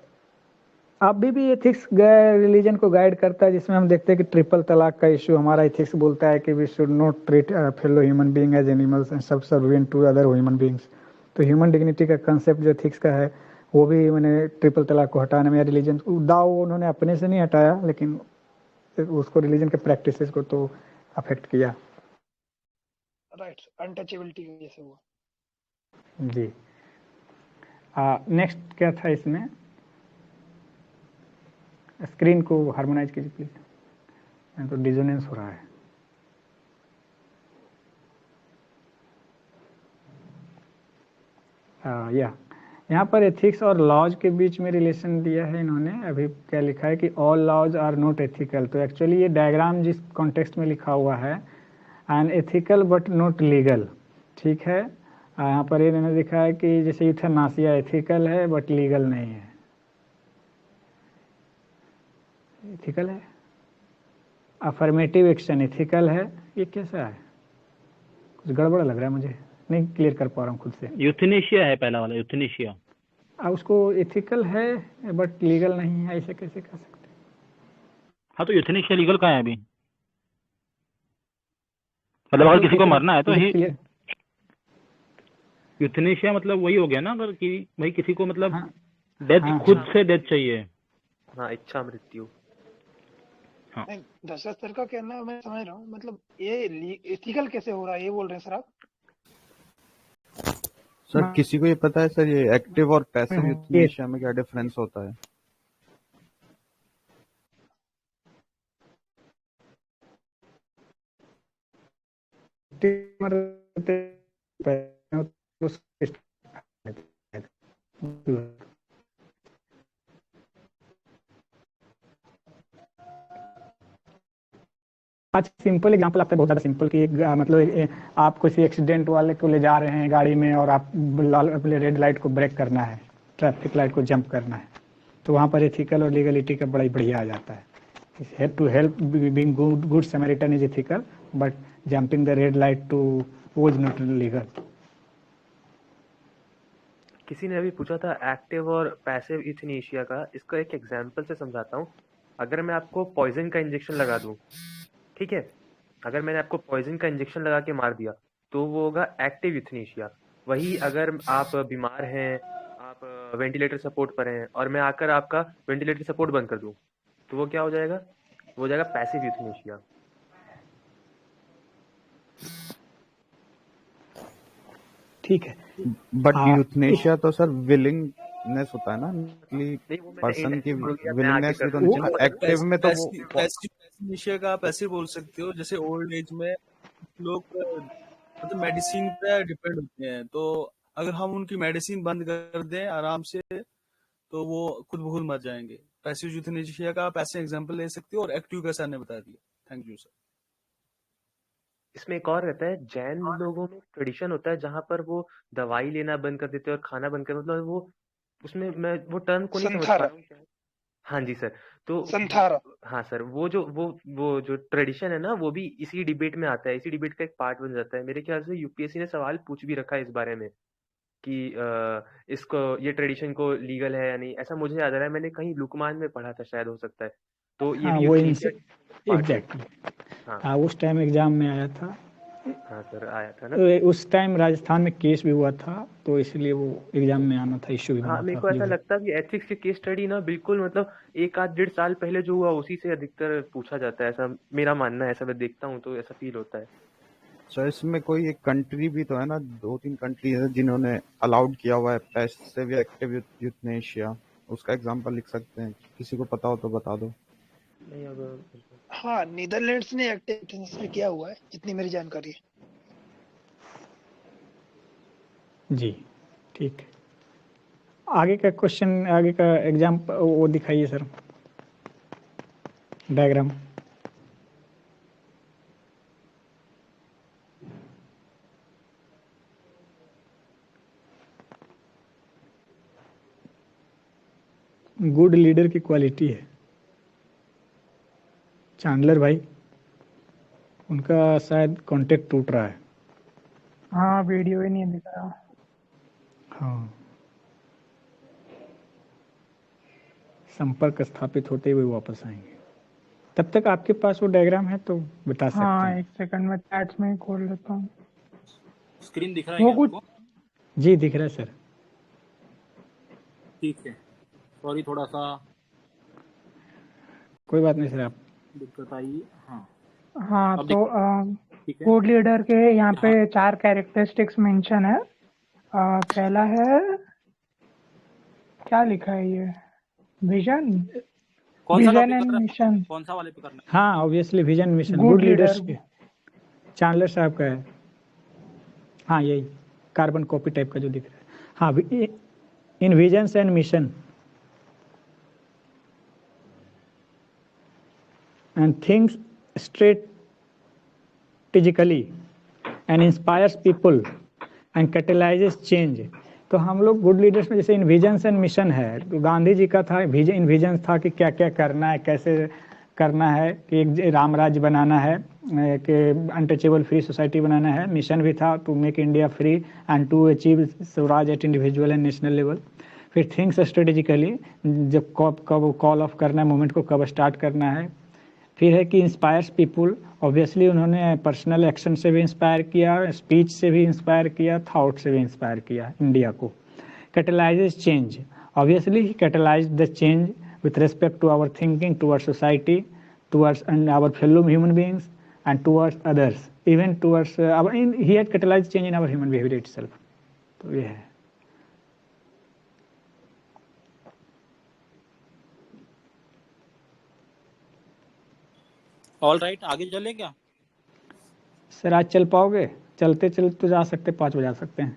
Speaker 2: अभी भी एथिक्स रिलीजन को गाइड करता है, जिसमें हम देखते हैं कि ट्रिपल तलाक का इशू हमारा एथिक्स बोलता है कि we should not treat fellow human being as animals and subservient to other human beings. तो ह्यूमन डिग्निटी का कंसेप्ट जो एथिक्स का है वो भी मैंने ट्रिपल तलाक को हटाने में रिलीजन दाव उन्होंने अपने से नहीं हटाया, लेकिन उसको रिलीजन के प्रैक्टिसेस को तो अफेक्ट किया।
Speaker 5: राइट, अनटचेबिलिटी की वजह से हुआ।
Speaker 2: जी। नेक्स्ट क्या था इसमें? स्क्रीन को हार्मोनाइज कीजिए प्लीज, तो डिजोनेंस हो रहा है। यहाँ पर एथिक्स और लॉज के बीच में रिलेशन दिया है इन्होंने। अभी क्या लिखा है कि all laws are not ethical. तो एक्चुअली ये डायग्राम जिस कॉन्टेक्स्ट में लिखा हुआ है and ethical but not legal, ठीक है। यहाँ पर इन्होंने लिखा है कि जैसे यूथेनासिया एथिकल है बट लीगल नहीं है। एथिकल है, अफर्मेटिव एक्शन एथिकल है, ये कैसा है? कुछ गड़बड़ लग रहा है मुझे, नहीं क्लियर कर पा रहा हूँ खुद से।
Speaker 1: यूथेनेशिया है पहला वाला, यूथेनेशिया।
Speaker 2: उसको एथिकल है बट लीगल नहीं है, ऐसे कैसे कर सकते?
Speaker 1: हाँ तो यूथेनेशिया लीगल कहाँ है अभी? मतलब अगर किसी को मरना है तो ही यूथेनेशिया मतलब वही हो गया ना, अगर कि भाई किसी को मतलब डेथ खुद से डेथ चाहिए।
Speaker 8: हाँ, इच्छा मृत्यु।
Speaker 1: हाँ
Speaker 5: नहीं, दशरथ सर का कहना है, मैं समझ रहा हूँ, मतलब ये एथिकल कैसे हो रहा है ये बोल रहे हैं सर आप?
Speaker 6: सर किसी को ये पता है सर ये एक्टिव और पैसिव यूथेनेशिया में क्या डिफरेंस होता है?
Speaker 2: आज सिंपल एग्जांपल आपका बहुत ज़्यादा सिंपल कि मतलब आप किसी एक्सीडेंट वाले को ले जा रहे हैं गाड़ी में और आप रेड लाइट को ब्रेक करना है, ट्रैफिक लाइट को जंप करना है, तो वहाँ पर एथिकल और लीगलिटी का बड़ा बढ़िया आ जाता है। To help being good Samaritan is ethical but jumping the red light to was not legal.
Speaker 8: किसी ने अभी पूछा था एक्टिव और पैसिव यूथेनेशिया का, इसको एक एग्जांपल से समझाता हूँ। अगर मैं आपको पॉइजन का इंजेक्शन लगा दूं, ठीक है, अगर मैंने आपको पॉइजन का इंजेक्शन लगा के मार दिया तो वो होगा एक्टिव यूथेनेशिया। वही अगर आप बीमार हैं, आप वेंटिलेटर सपोर्ट पर हैं और मैं आकर आपका वेंटिलेटर सपोर्ट बंद कर दूं तो वो क्या हो जाएगा? वो हो जाएगा पैसिव यूथेनेशिया।
Speaker 2: ठीक है,
Speaker 6: बट यूथेनेशिया तो सर विलिंगनेस होता है ना, पर्सन की विलिंगनेस भी तो नहीं चाहिए। एक्टिव में तो वो
Speaker 7: यूथेनेशिया का आप ऐसे बोल सकते हो जैसे ओल्ड एज में लोग मतलब मेडिसिन पे डिपेंड होते हैं, तो अगर हम उनकी मेडिसिन बंद कर दें आराम से तो वो खुद ब खुद मर जाएंगे। पैसिव यूथेनेशिया का आप ऐसे एग्जांपल ले सकते हो और एक्टिव का सर ने बता दिया। Thank you sir.
Speaker 8: इसमें एक और रहता है, जैन लोगों में ट्रेडिशन होता है जहां पर वो दवाई लेना बंद कर देते हैं और खाना बंद कर, मतलब वो उसमें मैं वो टर्म को नहीं समझ पा रहा हूँ। हाँ जी सर, तो
Speaker 5: संथारा।
Speaker 8: हाँ सर, वो जो ट्रेडिशन है ना वो भी इसी डिबेट में आता है, इसी डिबेट का एक पार्ट बन जाता है। मेरे ख्याल से यूपीएससी ने सवाल पूछ भी रखा है इस बारे में कि इसको ये ट्रेडिशन को लीगल है या नहीं, ऐसा मुझे याद आ रहा है, मैंने कहीं लुकमान में पढ़ा था, शायद हो सकता है। तो ये भी
Speaker 2: वो
Speaker 8: यूथेनेशिया
Speaker 2: एग्जैक्टली
Speaker 8: हाँ
Speaker 2: हाँ उस टाइम एग्जाम में आया था।
Speaker 8: हाँ सर आया था ना।
Speaker 2: उस टाइम राजस्थान में केस भी हुआ था, तो इसलिए वो एग्जाम में आना था, इश्यू भी
Speaker 8: हाँ
Speaker 2: बना
Speaker 8: मेरे
Speaker 2: था
Speaker 8: को ऐसा
Speaker 2: लीगल।
Speaker 8: लगता है कि एथिक्स की केस स्टडी ना बिल्कुल मतलब 1 आध 1.5 साल पहले जो हुआ उसी से अधिकतर पूछा जाता है, ऐसा मेरा मानना है, ऐसा मैं देखता हूँ तो ऐसा फील होता है।
Speaker 6: सर इसमें कोई एक कंट्री भी तो है ना, 2-3 कंट्री है जिन्होंने अलाउड किया हुआ है पैसिव एक्टिव यूथनेशिया, उसका एग्जांपल लिख सकते हैं, किसी को पता हो तो बता दो।
Speaker 8: नहीं अब
Speaker 5: हाँ, नीदरलैंड्स ने एक्टिव किया हुआ है जितनी मेरी जानकारी है।
Speaker 2: जी ठीक है, आगे का क्वेश्चन, आगे का एग्जाम वो दिखाइए सर, डायग्राम। गुड लीडर की क्वालिटी है चांडलर भाई, उनका शायद कांटेक्ट टूट रहा है।
Speaker 4: हाँ वीडियो ही नहीं दिख रहा।
Speaker 2: हाँ, संपर्क स्थापित होते हुए वापस आएंगे। तब तक आपके पास वो डायग्राम है तो बता सकते
Speaker 4: हाँ
Speaker 2: हैं।
Speaker 4: एक सेकंड में चैट्स में ही खोल लेता हूँ।
Speaker 9: स्क्रीन दिख रहा है
Speaker 4: वो
Speaker 9: क्या
Speaker 4: कुछ
Speaker 9: आपको?
Speaker 2: जी दिख रहा है सर।
Speaker 9: ठीक है, सॉरी थोड़ा सा
Speaker 2: कोई बात नहीं सर, आप
Speaker 9: दिक्कत आई। हाँ
Speaker 4: हाँ
Speaker 9: अब
Speaker 4: तो
Speaker 9: ठीक है।
Speaker 4: गुड लीडर के यहाँ पे
Speaker 9: हाँ
Speaker 4: 4 कैरेक्टरिस्टिक्स मेंशन है। पहला है, क्या लिखा है ये, विजन,
Speaker 9: कौन सा
Speaker 4: विजन
Speaker 9: टॉपिक
Speaker 4: एंड
Speaker 9: कर रहा है,
Speaker 4: मिशन।
Speaker 9: कौन सा वाले पे करना है?
Speaker 2: हाँ obviously vision mission
Speaker 4: good
Speaker 2: good
Speaker 4: leader,
Speaker 2: leaders के चांडलर साहब का है। हाँ यही कार्बन कॉपी टाइप का जो दिख रहा है। हाँ, in visions and mission and things strategically and inspires people and catalyses change. तो हम लोग गुड लीडर्स में जैसे इन विजन्स एंड मिशन है, तो गांधी जी का था इन विजन्स था कि क्या क्या करना है, कैसे करना है, कि एक राम राज्य बनाना है, कि अनटचेबल फ्री सोसाइटी बनाना है। मिशन भी था to make India free and to achieve swaraj at individual and national level. फिर थिंग्स स्ट्रेटेजिकली, जब कब कॉल ऑफ करना है, मूवमेंट को कब स्टार्ट करना है। फिर है कि इंस्पायर्स पीपुल, ऑब्वियसली उन्होंने पर्सनल एक्शन से भी इंस्पायर किया, स्पीच से भी इंस्पायर किया, थॉट से भी इंस्पायर किया इंडिया को। Catalyses change, obviously he catalyse the change with respect to our thinking towards society, towards and our fellow human beings, and towards others, even towards he had catalyzed change in our human behavior itself. तो ये है।
Speaker 9: All right, आगे चले क्या?
Speaker 2: Sir आज चल पाओगे? चलते चलते तो जा सकते, 5 बजा सकते हैं।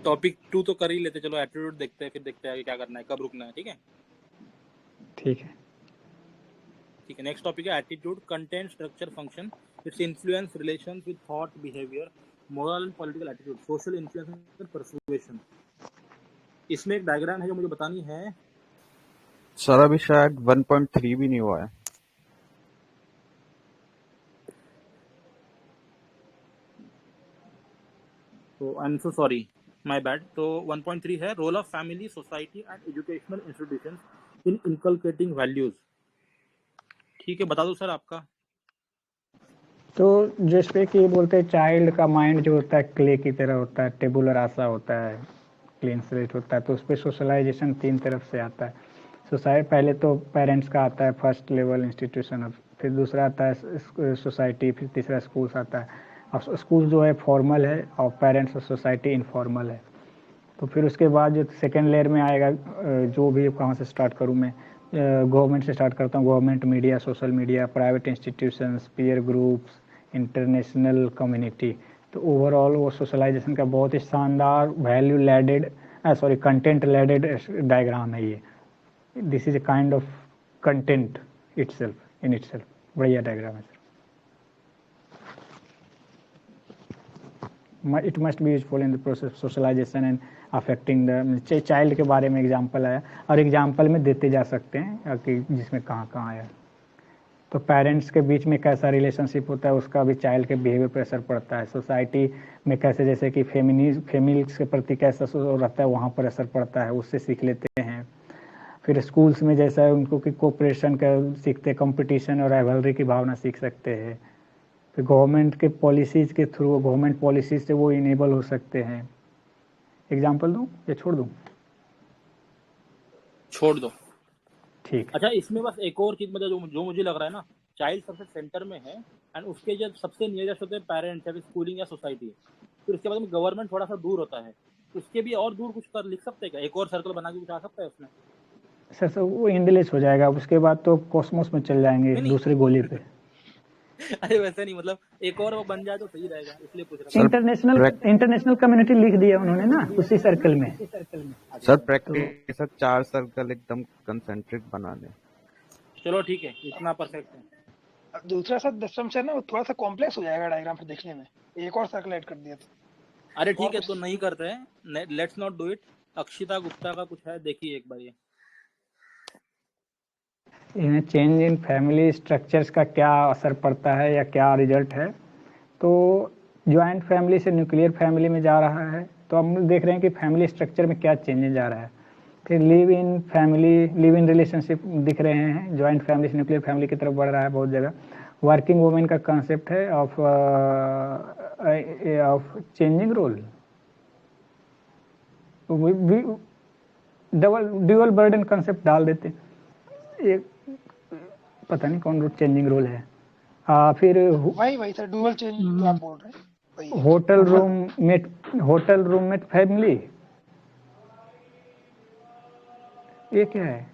Speaker 9: टॉपिक 2 तो कर ही लेते, चलो एटीट्यूड देखते हैं, फिर देखते हैं आगे क्या करना है, कब रुकना है। ठीक है
Speaker 2: ठीक है।
Speaker 9: ठीक है, नेक्स्ट टॉपिक है attitude, content, structure, function, its influence, relations with thought, behaviour, moral and political attitude, social influence and persuasion. इसमें एक डायग्राम है जो मुझे बतानी है।
Speaker 6: सर अभी शायद 1.3 भी नहीं हुआ है।
Speaker 9: तो I am so sorry, my bad. तो 1.3 है role of family, society and educational institutions in inculcating values. ठीक है, बता दो सर आपका।
Speaker 2: तो जिस पे कि बोलते हैं चाइल्ड का माइंड जो होता है क्ले की तरह होता है, टेबुलर आसा होता है, क्लीन स्लेट होता है, तो उस पर सोशलाइजेशन 3 तरफ से आता है। सोसाइटी पहले तो पेरेंट्स का आता है, फर्स्ट लेवल इंस्टीट्यूशन, फिर दूसरा आता है सोसाइटी, फिर तीसरा स्कूल्स आता है। और स्कूल जो है फॉर्मल है और पेरेंट्स और सोसाइटी इनफॉर्मल है। तो फिर उसके बाद जो सेकेंड लेयर में आएगा, जो भी कहाँ से स्टार्ट करूँ मैं, गवर्नमेंट से स्टार्ट करता हूँ। Government, media, social media, private institutions, peer groups, international community. तो ओवरऑल वो सोशलाइजेशन का बहुत ही शानदार value laden content laden diagram है ये। This is a kind of content itself in itself. बढ़िया डायग्राम है sir. It must be useful in the process socialisation and affecting the child के बारे में एग्जाम्पल आया, और एग्जाम्पल में देते जा सकते हैं कि जिसमें कहाँ कहाँ आया। तो पेरेंट्स के बीच में कैसा रिलेशनशिप होता है, उसका भी चाइल्ड के बिहेवियर पर असर पड़ता है। सोसाइटी में कैसे, जैसे कि फेमिनिस्ट के प्रति कैसा रहता है, वहाँ पर असर पड़ता है, उससे सीख लेते हैं। फिर स्कूल्स में जैसा है उनको कि कोऑपरेशन का सीखते, कंपटीशन और राइवलरी की भावना सीख सकते हैं। फिर गवर्नमेंट के पॉलिसीज के थ्रू, गवर्नमेंट पॉलिसीज से वो इनेबल हो सकते हैं। एग्जाम्पल दूं या छोड़ दूं?
Speaker 9: छोड़ दो।
Speaker 2: ठीक है।
Speaker 9: अच्छा, इसमें बस एक और चीज मतलब जो मुझे लग रहा है ना, चाइल्ड सबसे सेंटर में है एंड उसके जो सबसे नियरेस्ट होते हैं पेरेंट्स या फिर स्कूलिंग या सोसाइटी, फिर उसके बाद में गवर्नमेंट थोड़ा सा दूर होता है। उसके भी और दूर कुछ कर लिख सकते हैं क्या? एक और सर्कल बना के कुछ आ सकता है उसमें?
Speaker 2: सर वो एंडलेस हो जाएगा, उसके बाद तो कॉस्मोस में चल जाएंगे
Speaker 9: नहीं नहीं
Speaker 2: दूसरे गोले पे।
Speaker 9: अरे वैसे नहीं, मतलब एक और वो बन जाए तो सही रहेगा, इसलिए पूछ रहा
Speaker 6: सर
Speaker 2: इंटरनेशनल कम्युनिटी लिख दिया उन्होंने ना उसी सर्कल में।
Speaker 6: सर प्रैक्टिस सर 4 सर्कल एकदम कंसेंट्रिक बना दे।
Speaker 9: चलो ठीक है, इतना परफेक्ट है।
Speaker 5: अब दूसरा सर दशम से ना वो थोड़ा सा कॉम्प्लेक्स हो जाएगा डायग्राम फिर देखने में, एक और सर्कल ऐड कर दिया तो।
Speaker 9: अरे
Speaker 5: और
Speaker 9: ठीक है,
Speaker 5: कुछ
Speaker 9: तो नहीं करते हैं, let's not do it. Akshita Gupta का कुछ है, देखिए एक बार ये।
Speaker 2: इन्हें चेंज इन फैमिली स्ट्रक्चर्स का क्या असर पड़ता है या क्या रिजल्ट है। तो ज्वाइंट फैमिली से न्यूक्लियर फैमिली में जा रहा है, तो हम देख रहे हैं कि फैमिली स्ट्रक्चर में क्या चेंजेस आ रहा है। फिर live in family, live in relationship दिख रहे हैं, ज्वाइंट फैमिली से न्यूक्लियर फैमिली की तरफ बढ़ रहा है बहुत जगह। वर्किंग वुमेन का कॉन्सेप्ट है of changing role, dual burden concept डाल देते हैं, एक पता नहीं कौन चेंजिंग रोल है। फिर
Speaker 5: वही सर डुअल चेंज जो आप बोल रहे हैं वही है।
Speaker 2: होटल रूममेट फैमिली, ये क्या है?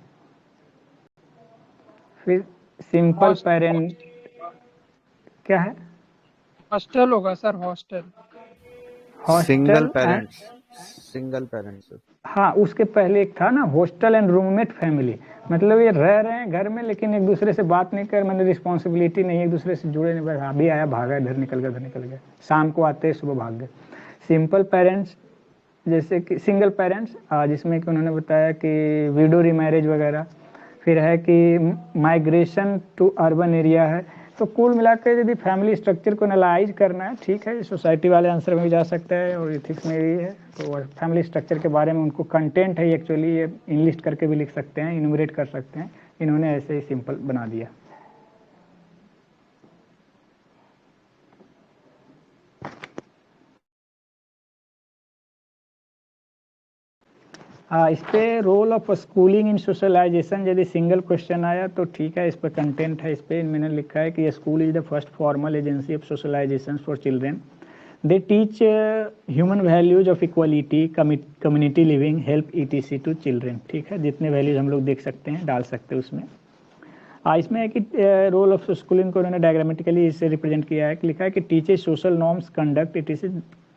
Speaker 2: फिर सिंपल पेरेंट क्या है?
Speaker 4: हॉस्टल होगा सर, हॉस्टल।
Speaker 6: Single parents.
Speaker 2: हाँ, उसके पहले एक था ना हॉस्टल एंड रूममेट फैमिली, मतलब ये रह रहे हैं घर में लेकिन एक दूसरे से बात नहीं कर, मतलब रिस्पॉन्सिबिलिटी नहीं, एक दूसरे से जुड़े नहीं, बस अभी आया भागा, इधर निकल गया, शाम को आते सुबह भाग गए। सिंपल पेरेंट्स जैसे कि सिंगल पेरेंट्स, जिसमें कि उन्होंने बताया कि विडो रीमैरिज वगैरह। फिर है कि माइग्रेशन टू अर्बन एरिया है। तो कुल मिलाकर यदि फैमिली स्ट्रक्चर को एनालाइज करना है, ठीक है, सोसाइटी वाले आंसर में भी जा सकता है और इथिक्स में भी है। तो फैमिली स्ट्रक्चर के बारे में उनको कंटेंट है एक्चुअली, ये इनलिस्ट करके भी लिख सकते हैं, इन्यूमरेट कर सकते हैं, इन्होंने ऐसे ही सिंपल बना दिया। इस पे role of schooling in socialisation यदि सिंगल क्वेश्चन आया तो ठीक है, इस पर कंटेंट है। इस पे मैंने लिखा है कि school is the first formal agency of socialisation for children. They teach human values of equality, community living, help etc to children. ठीक है, जितने वैल्यूज हम लोग देख सकते हैं डाल सकते हैं उसमें। इसमें है कि रोल ऑफ स्कूलिंग को उन्होंने डायग्रामेटिकली इससे रिप्रेजेंट किया है, लिखा है कि teachers social norms conduct etc,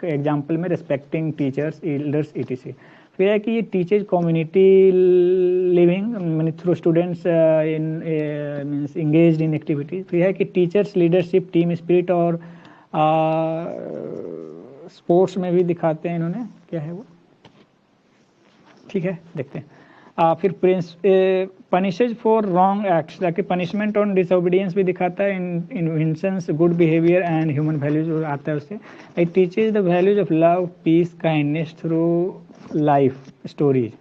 Speaker 2: example में रिस्पेक्टिंग टीचर्स, एल्डर्स ईटीसी। फिर है कि ये teachers community living through students in means engaged in activity. फिर है कि टीचर्स लीडरशिप, टीम स्पिरिट और स्पोर्ट्स में भी दिखाते हैं इन्होंने, क्या है वो, ठीक है, देखते हैं। फिर पनिशेज फॉर रॉन्ग एक्ट्स, ताकि पनिशमेंट ऑन डिसोबीडियंस भी दिखाता है, inventions, good behaviour and human values आता है उससे। It teaches the values of love, peace, kindness through life stories,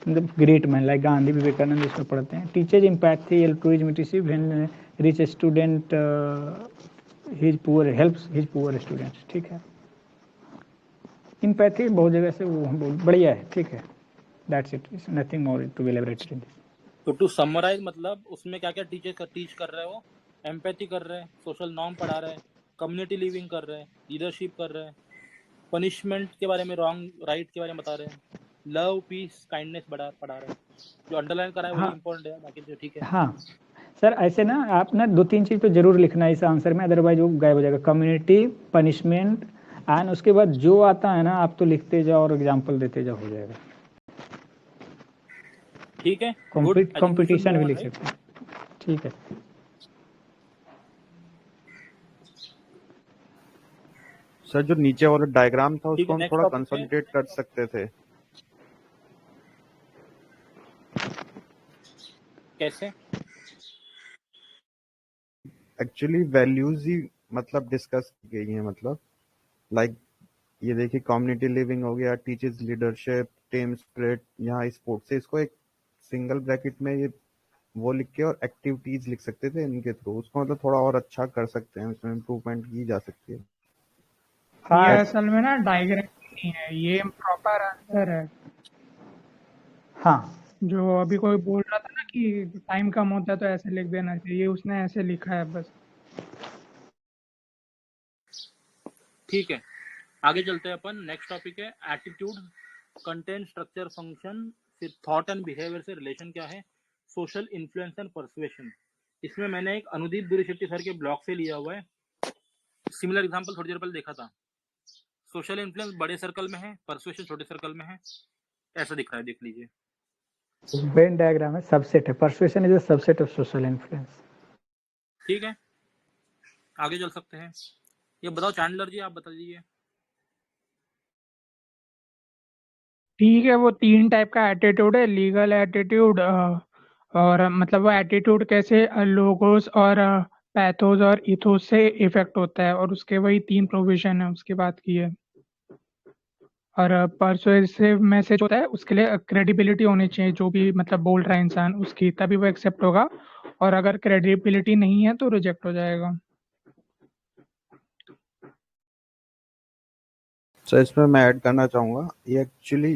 Speaker 2: मतलब great man like Gandhi, Vivekananda इसमें पढ़ते हैं। Teaches empathy, altruism etc, when rich student his poor helps his poor students. ठीक है, empathy बहुत जगह से वो बहुत बढ़िया है। ठीक है, that's it, nothing more to be elaborated in this.
Speaker 9: तो टू समराइज, मतलब उसमें क्या क्या टीच कर रहे हो? एम्पैथी कर रहे हैं, सोशल नॉर्म पढ़ा रहे हैं, कम्युनिटी लिविंग कर रहे हैं, लीडरशिप कर रहे हैं, पनिशमेंट के बारे में, रॉन्ग राइट के बारे में बता रहे हैं, लव, पीस, काइंडनेस पढ़ा रहे हैं। जो अंडरलाइन करा है वही इंपॉर्टेंट है, बाकी जो ठीक है।
Speaker 2: हाँ सर, ऐसे ना आप ना 2-3 चीज तो जरूर लिखना है इस आंसर में, अदरवाइज वो गायब हो जाएगा। कम्युनिटी, पनिशमेंट एंड उसके बाद जो आता है ना आप तो लिखते जाओ और एग्जाम्पल देते जाओ, हो जाएगा।
Speaker 9: ठीक है,
Speaker 2: कंपटीशन भी लिख सकते हैं। ठीक है,
Speaker 6: सर जो नीचे वाला डायग्राम था उसको हम थोड़ा कंसोलिडेट कर सकते थे।
Speaker 9: कैसे?
Speaker 6: एक्चुअली वैल्यूज ही मतलब डिस्कस की गई है, मतलब लाइक ये देखिए कम्युनिटी लिविंग हो गया, टीचर्स लीडरशिप, टीम स्पिरिट, यहाँ स्पोर्ट्स से इसको एक सिंगल ब्रैकेट में ये वो लिख के और एक्टिविटीज लिख सकते थे इनके थ्रू, उसको मतलब थोड़ा और अच्छा कर सकते हैं, इसमें इम्प्रूवमेंट की जा सकती है।
Speaker 4: ये
Speaker 2: हाँ
Speaker 4: असल में ना डायग्राम नहीं है, ये प्रॉपर आंसर है।
Speaker 2: हाँ
Speaker 4: जो अभी कोई बोल रहा था ना कि टाइम कम होता है तो ऐसे लिख देना चाहिए, उसने ऐसे लिखा है बस।
Speaker 9: ठीक है, आगे चलते हैं अपन। नेक्स्ट टॉपिक है एटीट्यूड, कंटेंट, स्ट्रक्चर, फंक्शन, फिर थॉट एंड बिहेवियर से रिलेशन क्या है, सोशल इन्फ्लुएंस एंड परसुएशन। इसमें मैंने एक अनुदीप दुरीशेट्टी सर के ब्लॉग से लिया हुआ है। सिमिलर एग्जांपल थोड़ी देर पहले देखा था। सोशल इन्फ्लुएंस बड़े सर्कल में है, परसुएशन छोटे सर्कल में है, ऐसा दिख रहा है, देख लीजिए।
Speaker 2: वेन डायग्राम है, सबसेट है, persuasion is a subset of social influence.
Speaker 9: ठीक है, आगे चल सकते हैं। ये बताओ चैंडलर जी, आप बता दीजिए।
Speaker 4: ठीक है, वो 3 टाइप का एटीट्यूड है, लीगल एटीट्यूड, और मतलब वो एटीट्यूड कैसे लोगोस और पैथोस और इथोस से इफेक्ट होता है, और उसके वही 3 प्रोविजन है उसके बाद की है। और परसुएसिव मैसेज होता है, उसके लिए क्रेडिबिलिटी होनी चाहिए, जो भी मतलब बोल रहा है इंसान उसकी, तभी वो एक्सेप्ट होगा, और अगर क्रेडिबिलिटी नहीं है तो रिजेक्ट हो जाएगा।
Speaker 6: सर इसमें मैं ऐड करना चाहूंगा, ये एक्चुअली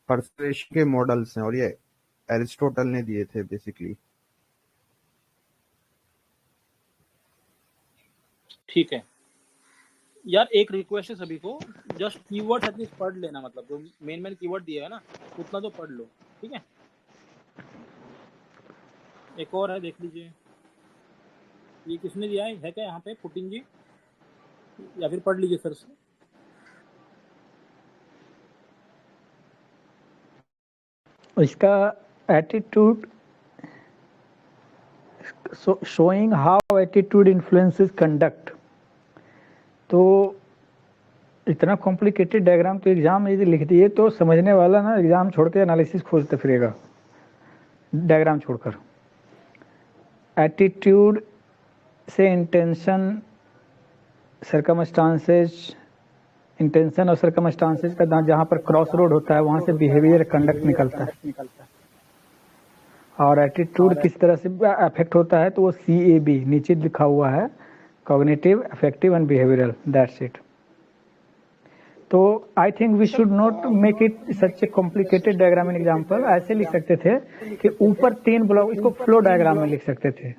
Speaker 6: परसुएशन के मॉडल्स हैं और ये एरिस्टोटल ने दिए थे बेसिकली।
Speaker 9: ठीक है यार, एक रिक्वेस्ट है सभी को, जस्ट कीवर्ड्स एटलीस्ट पढ़ लेना, मतलब जो मेन कीवर्ड दिया है ना उतना तो पढ़ लो, ठीक है। एक और है, देख लीजिए, ये किसने दिया है क्या यहाँ पे, पुटिन जी, या फिर पढ़ लीजिए फिर से।
Speaker 2: इसका attitude, showing how attitude influences conduct. तो इतना कॉम्प्लिकेटेड डायग्राम तो एग्जाम में यदि लिख दिए तो समझने वाला ना एग्जाम छोड़ के एनालिसिस खोजते फिरेगा डायग्राम छोड़कर। एटीट्यूड से इंटेंशन, सरकमस्टांसेस, इंटेंशन और सरकमस्टांसेस का जहाँ पर क्रॉस रोड होता है वहाँ से बिहेवियर कंडक्ट निकलता है। और एटीट्यूड किस तरह से अफेक्ट होता है तो वो CAB नीचे लिखा हुआ है, cognitive, affective and behavioural, that's it. तो I think we should not make it such a complicated diagram in example. ऐसे लिख सकते थे कि ऊपर 3 ब्लॉक, इसको फ्लो डायग्राम में लिख सकते थे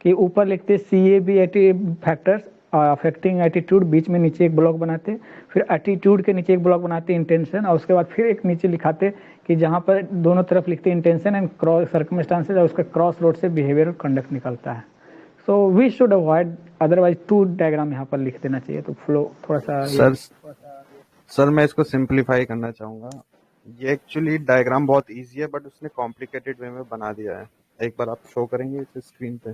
Speaker 2: कि ऊपर लिखते CAB फैक्टर्स अफेक्टिंग एटीट्यूड, बीच में नीचे एक ब्लॉक बनाते, फिर एटीट्यूड के नीचे एक ब्लॉक बनाते इंटेंशन, और उसके बाद फिर एक नीचे लिखाते कि जहाँ पर दोनों तरफ लिखते इंटेंशन एंड क्रॉस सर्कमस्टांसेस, और उसका क्रॉस रोड से बिहेवियर कंडक्ट निकलता है। So we should avoid, otherwise 2 diagram यहाँ पर लिख देना चाहिए तो फ्लो थोड़ा सा।
Speaker 6: सर मैं इसको सिंप्लीफाई करना चाहूंगा। ये एक्चुअली डायग्राम बहुत इजी है बट उसने कॉम्प्लिकेटेड वे में बना दिया है। एक बार आप शो करेंगे इसे स्क्रीन पे।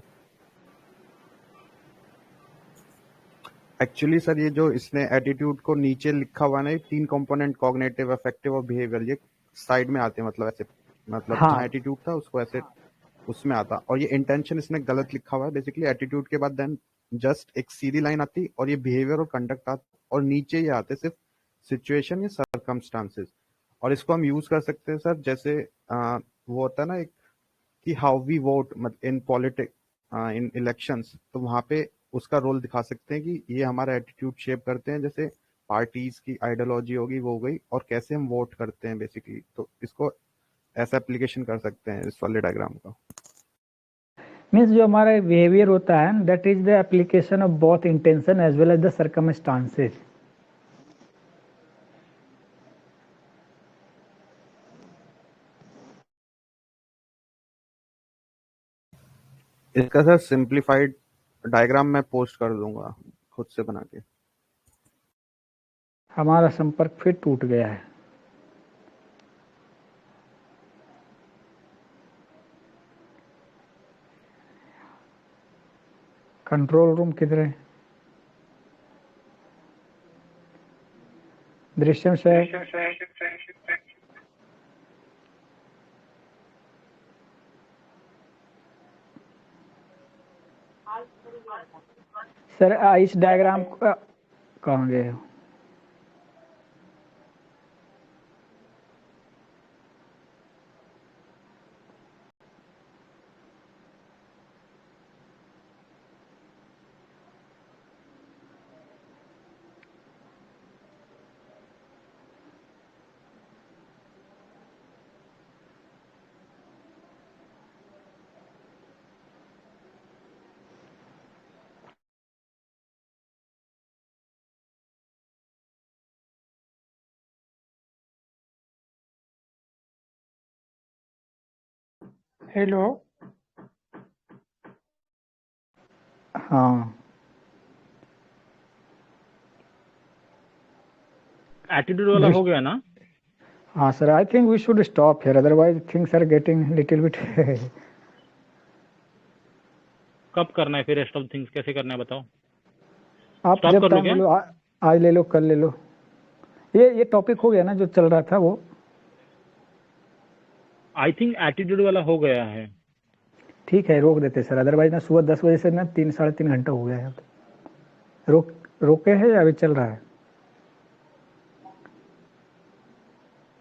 Speaker 6: एक्चुअली सर ये जो इसने एटीट्यूड को नीचे लिखा हुआ है ना, 3 कंपोनेंट, कॉग्निटिव, अफेक्टिव और बिहेवियर, ये साइड में आते हैं, मतलब ऐसे, मतलब
Speaker 2: हाँ।
Speaker 6: जहाँ एटीट्यूड था उसको ऐसे उसमें आता। और ये इंटेंशन इसने गलत लिखा हुआ है, बेसिकली एटीट्यूड के बाद देन जस्ट एक सीधी लाइन आती और ये बिहेवियर और कंडक्ट आता, और नीचे ये आते सिर्फ सिचुएशन या सर्कमस्टांसेस। और इसको हम यूज कर सकते हैं सर, जैसे वो होता है ना एक कि how we vote in politic, in elections, तो वहां पे उसका रोल दिखा सकते हैं कि ये हमारा एटीट्यूड शेप करते हैं, जैसे पार्टीज की आइडियोलॉजी होगी वो हो गई, और कैसे हम वोट करते हैं बेसिकली। तो इसको ऐसा एप्लीकेशन कर सकते हैं इस वाले डायग्राम का।
Speaker 2: मीन्स जो हमारा बिहेवियर होता है that is the application of both intention as well as the circumstances.
Speaker 6: इसका सर सिंप्लीफाइड डायग्राम मैं पोस्ट कर दूंगा खुद से बना के।
Speaker 2: हमारा संपर्क फिर टूट गया है। कंट्रोल रूम किधर है? दृश्यम से सर इस डायग्राम कहाँ गए हो
Speaker 4: हेलो
Speaker 2: हाँ
Speaker 1: एटीट्यूड वाला हो गया ना?
Speaker 2: हाँ sir, I think we should stop here, otherwise things are getting little bit
Speaker 1: कब करना है फिर रेस्ट ऑफ थिंग्स, कैसे करना है बताओ?
Speaker 2: आप
Speaker 1: स्टॉप
Speaker 2: जब
Speaker 1: कर लो
Speaker 2: टाइम
Speaker 1: क्या?
Speaker 2: बोलो, आज ले लो, कल ले लो। ये टॉपिक हो गया ना जो चल रहा था वो?
Speaker 1: आई थिंक एटीट्यूड वाला हो गया है।
Speaker 2: ठीक है, रोक देते सर, अदरवाइज ना सुबह 10 बजे से ना 3 साढ़े 3 घंटा हो गया है। रोके है या अभी चल रहा है?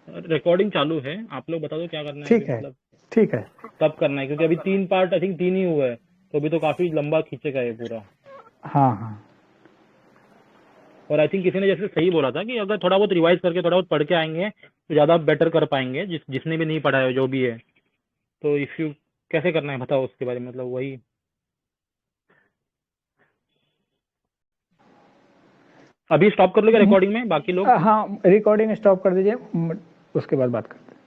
Speaker 1: रिकॉर्डिंग चालू है, आप लोग बता दो क्या करना है
Speaker 2: ठीक
Speaker 1: अभी,
Speaker 2: है,
Speaker 1: मतलब
Speaker 2: ठीक है।
Speaker 1: कब करना है, क्योंकि अभी 3 पार्ट आई थिंक 3 ही हुआ है, तो अभी तो काफी लंबा खींचेगा ये पूरा।
Speaker 2: हाँ हाँ
Speaker 1: और आई थिंक किसी ने जैसे सही बोला था कि अगर थोड़ा बहुत रिवाइज करके थोड़ा बहुत पढ़ के आएंगे तो ज्यादा बेटर कर पाएंगे, जिसने भी नहीं पढ़ा है जो भी है। तो इफ यू कैसे करना है बताओ उसके बारे में, मतलब वही। अभी स्टॉप कर लोगे रिकॉर्डिंग में बाकी लोग?
Speaker 2: हाँ, रिकॉर्डिंग स्टॉप कर दीजिए, उसके बाद बात करते हैं।